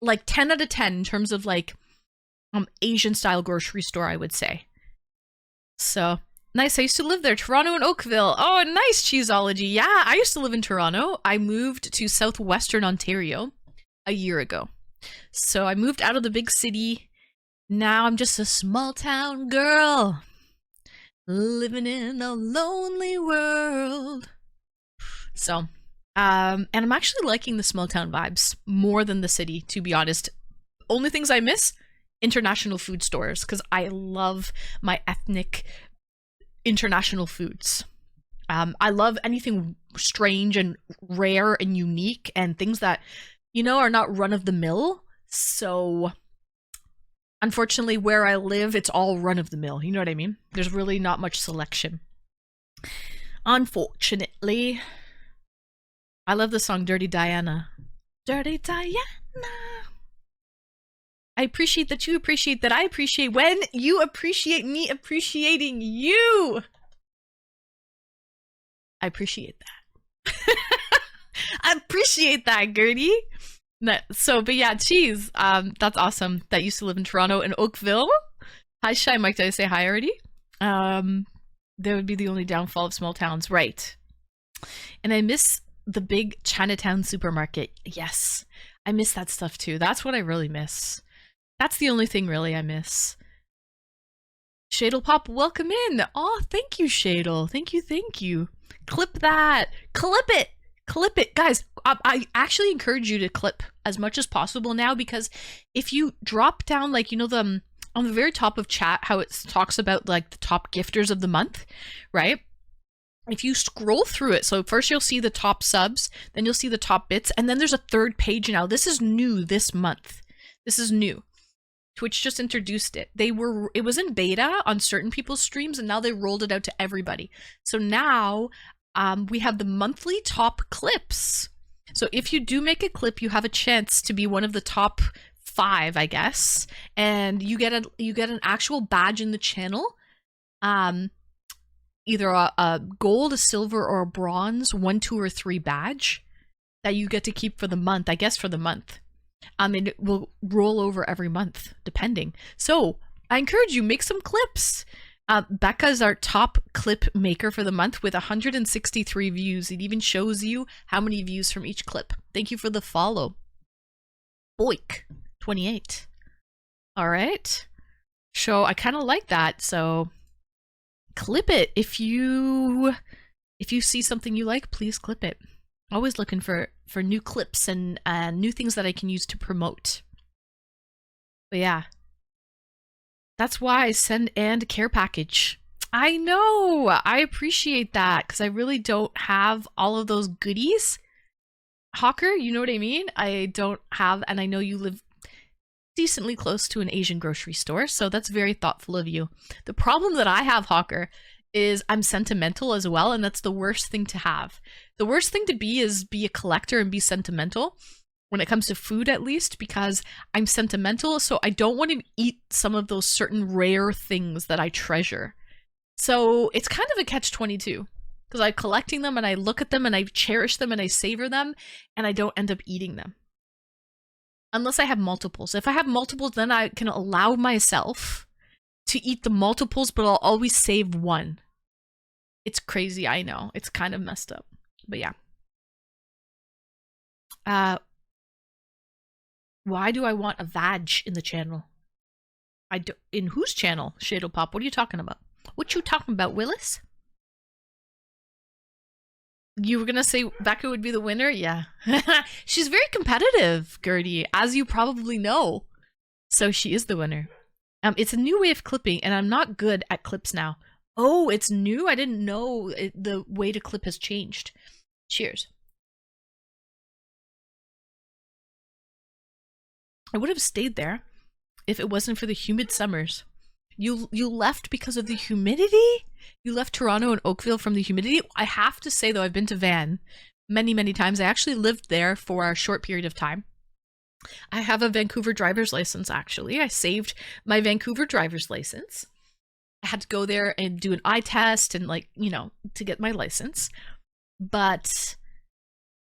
A: like 10 out of 10 in terms of like Asian style grocery store, I would say. So nice. I used to live there, Toronto and Oakville. Oh, nice, Cheeseology. Yeah, I used to live in Toronto. I moved to southwestern Ontario a year ago. So I moved out of the big city. Now I'm just a small town girl living in a lonely world. So, and I'm actually liking the small town vibes more than the city, to be honest. Only things I miss, international food stores, because I love my ethnic international foods. I love anything strange and rare and unique and things that, you know, are not run of the mill. So unfortunately, where I live, it's all run of the mill. You know what I mean? There's really not much selection. Unfortunately. I love the song Dirty Diana. Dirty Diana. I appreciate that you appreciate that I appreciate when you appreciate me appreciating you. I appreciate that. I appreciate that, Gertie. So, but yeah, cheese. That's awesome. That used to live in Toronto and Oakville. Hi, Shy Mike. Did I say hi already? That would be the only downfall of small towns, right? And I miss the big Chinatown supermarket. Yes, I miss that stuff too. That's what I really miss. That's the only thing really I miss. Shadle Pop, welcome in. Oh, thank you, Shadle. Thank you. Clip that. Clip it. Guys, I actually encourage you to clip as much as possible now, because if you drop down, like, you know, on the very top of chat, how it talks about like the top gifters of the month, right? If you scroll through it, so first you'll see the top subs, then you'll see the top bits, and then there's a third page now. This is new this month. This is new. Twitch just introduced it. It was in beta on certain people's streams, and now they rolled it out to everybody. So now we have the monthly top clips. So if you do make a clip, you have a chance to be one of the top 5, I guess, and you get an actual badge in the channel. Either a gold, a silver, or a bronze 1, 2, or 3 badge that you get to keep for the month. I guess for the month. And it will roll over every month, depending. So I encourage you, make some clips. Becca is our top clip maker for the month with 163 views. It even shows you how many views from each clip. Thank you for the follow. Boik28. All right. So I kind of like that. So clip it. If you see something you like, please clip it. Always looking for new clips and new things that I can use to promote. But yeah. That's why I send and care package. I know. I appreciate that because I really don't have all of those goodies. Hawker, you know what I mean? I don't have, and I know you live decently close to an Asian grocery store, so that's very thoughtful of you. The problem that I have, Hawker, is I'm sentimental as well, and that's the worst thing to have. The worst thing to be is be a collector and be sentimental. When it comes to food, at least, because I'm sentimental, so I don't want to eat some of those certain rare things that I treasure. So it's kind of a catch-22, because I'm collecting them and I look at them and I cherish them and I savor them, and I don't end up eating them. Unless I have multiples. If I have multiples, then I can allow myself to eat the multiples, but I'll always save one. It's crazy, I know. It's kind of messed up. But yeah. Why do I want a vag in the channel? In whose channel, Shadow Pop? What are you talking about? What you talking about, Willis? You were gonna say Becca would be the winner? Yeah. She's very competitive, Gertie, as you probably know. So she is the winner. It's a new way of clipping, and I'm not good at clips now. Oh, it's new? I didn't know the way to clip has changed. Cheers. I would have stayed there if it wasn't for the humid summers. You left because of the humidity? You left Toronto and Oakville from the humidity? I have to say, though, I've been to Van many, many times. I actually lived there for a short period of time. I have a Vancouver driver's license, actually. I saved my Vancouver driver's license. I had to go there and do an eye test and, like, you know, to get my license. But,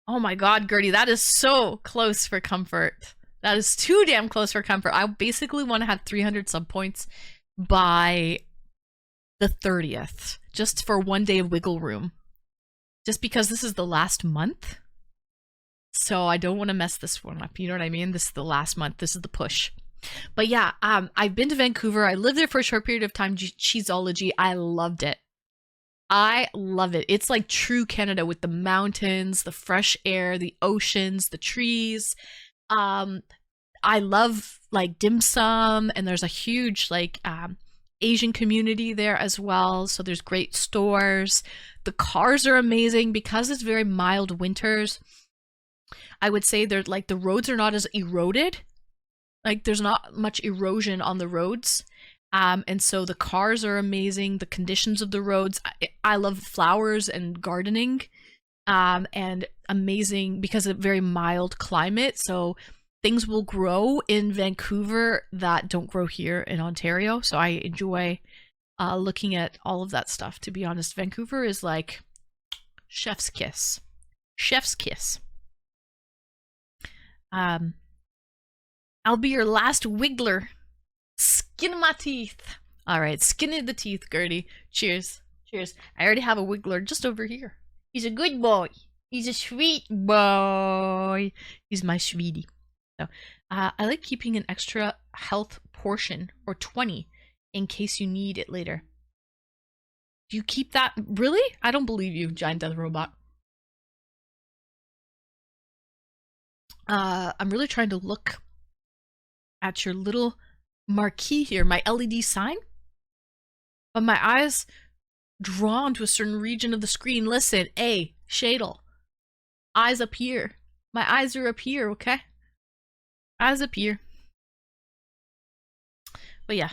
A: oh my god, Gertie, that is so close for comfort. That is too damn close for comfort. I basically want to have 300 sub points by the 30th, just for one day of wiggle room. Just because this is the last month. So I don't want to mess this one up. You know what I mean? This is the last month. This is the push. But yeah, I've been to Vancouver. I lived there for a short period of time. Cheeseology. I loved it. I love it. It's like true Canada with the mountains, the fresh air, the oceans, the trees. I love like dim sum, and there's a huge like Asian community there as well, so there's great stores. The cars are amazing because it's very mild winters. I would say they're like the roads are not as eroded. Like there's not much erosion on the roads. And so the cars are amazing. The conditions of the roads. I love flowers and gardening. And amazing because of very mild climate. So things will grow in Vancouver that don't grow here in Ontario. So I enjoy looking at all of that stuff. To be honest, Vancouver is like chef's kiss. Chef's kiss. I'll be your last wiggler. Skin of my teeth. All right, skin of the teeth, Gertie. Cheers. Cheers. I already have a wiggler just over here. He's a good boy. He's a sweet boy. He's my sweetie. So, I like keeping an extra health portion, or 20, in case you need it later. Do you keep that? Really? I don't believe you, Giant Death Robot. I'm really trying to look at your little marquee here, my LED sign. But my eyes drawn to a certain region of the screen. Listen, hey, Shadle. Eyes up here. My eyes are up here, okay? Eyes up here. But yeah.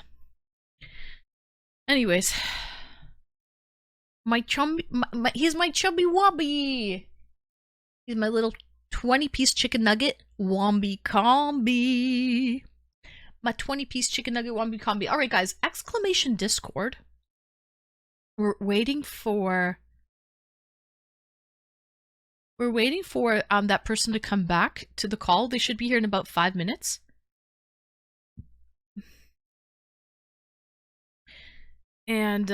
A: Anyways. My chubby, he's my chubby wobby. He's my little 20-piece chicken nugget wombi combi. My 20-piece chicken nugget wombi combi. Alright guys, exclamation Discord. We're waiting for that person to come back to the call. They should be here in about 5 minutes. And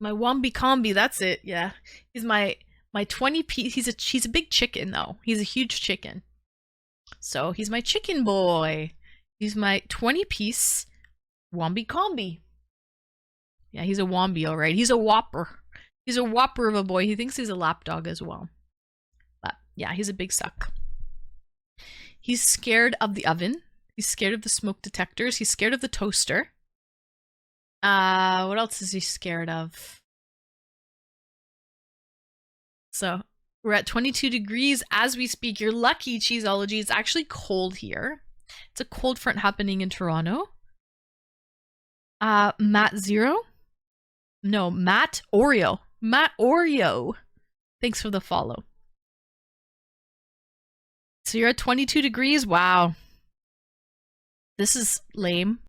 A: my Wombi Combi, that's it. Yeah. He's my 20 piece. He's a big chicken though. He's a huge chicken. So he's my chicken boy. He's my 20 piece Wombi Combi. Yeah, he's a Wombi, all right. He's a whopper. He's a whopper of a boy. He thinks he's a lapdog as well. But yeah, he's a big suck. He's scared of the oven. He's scared of the smoke detectors. He's scared of the toaster. What else is he scared of? So we're at 22 degrees as we speak. You're lucky, Cheeseology. It's actually cold here. It's a cold front happening in Toronto. Matt Zero? No, Matt Oreo. Matt Oreo. Thanks for the follow. So you're at 22 degrees? Wow. This is lame.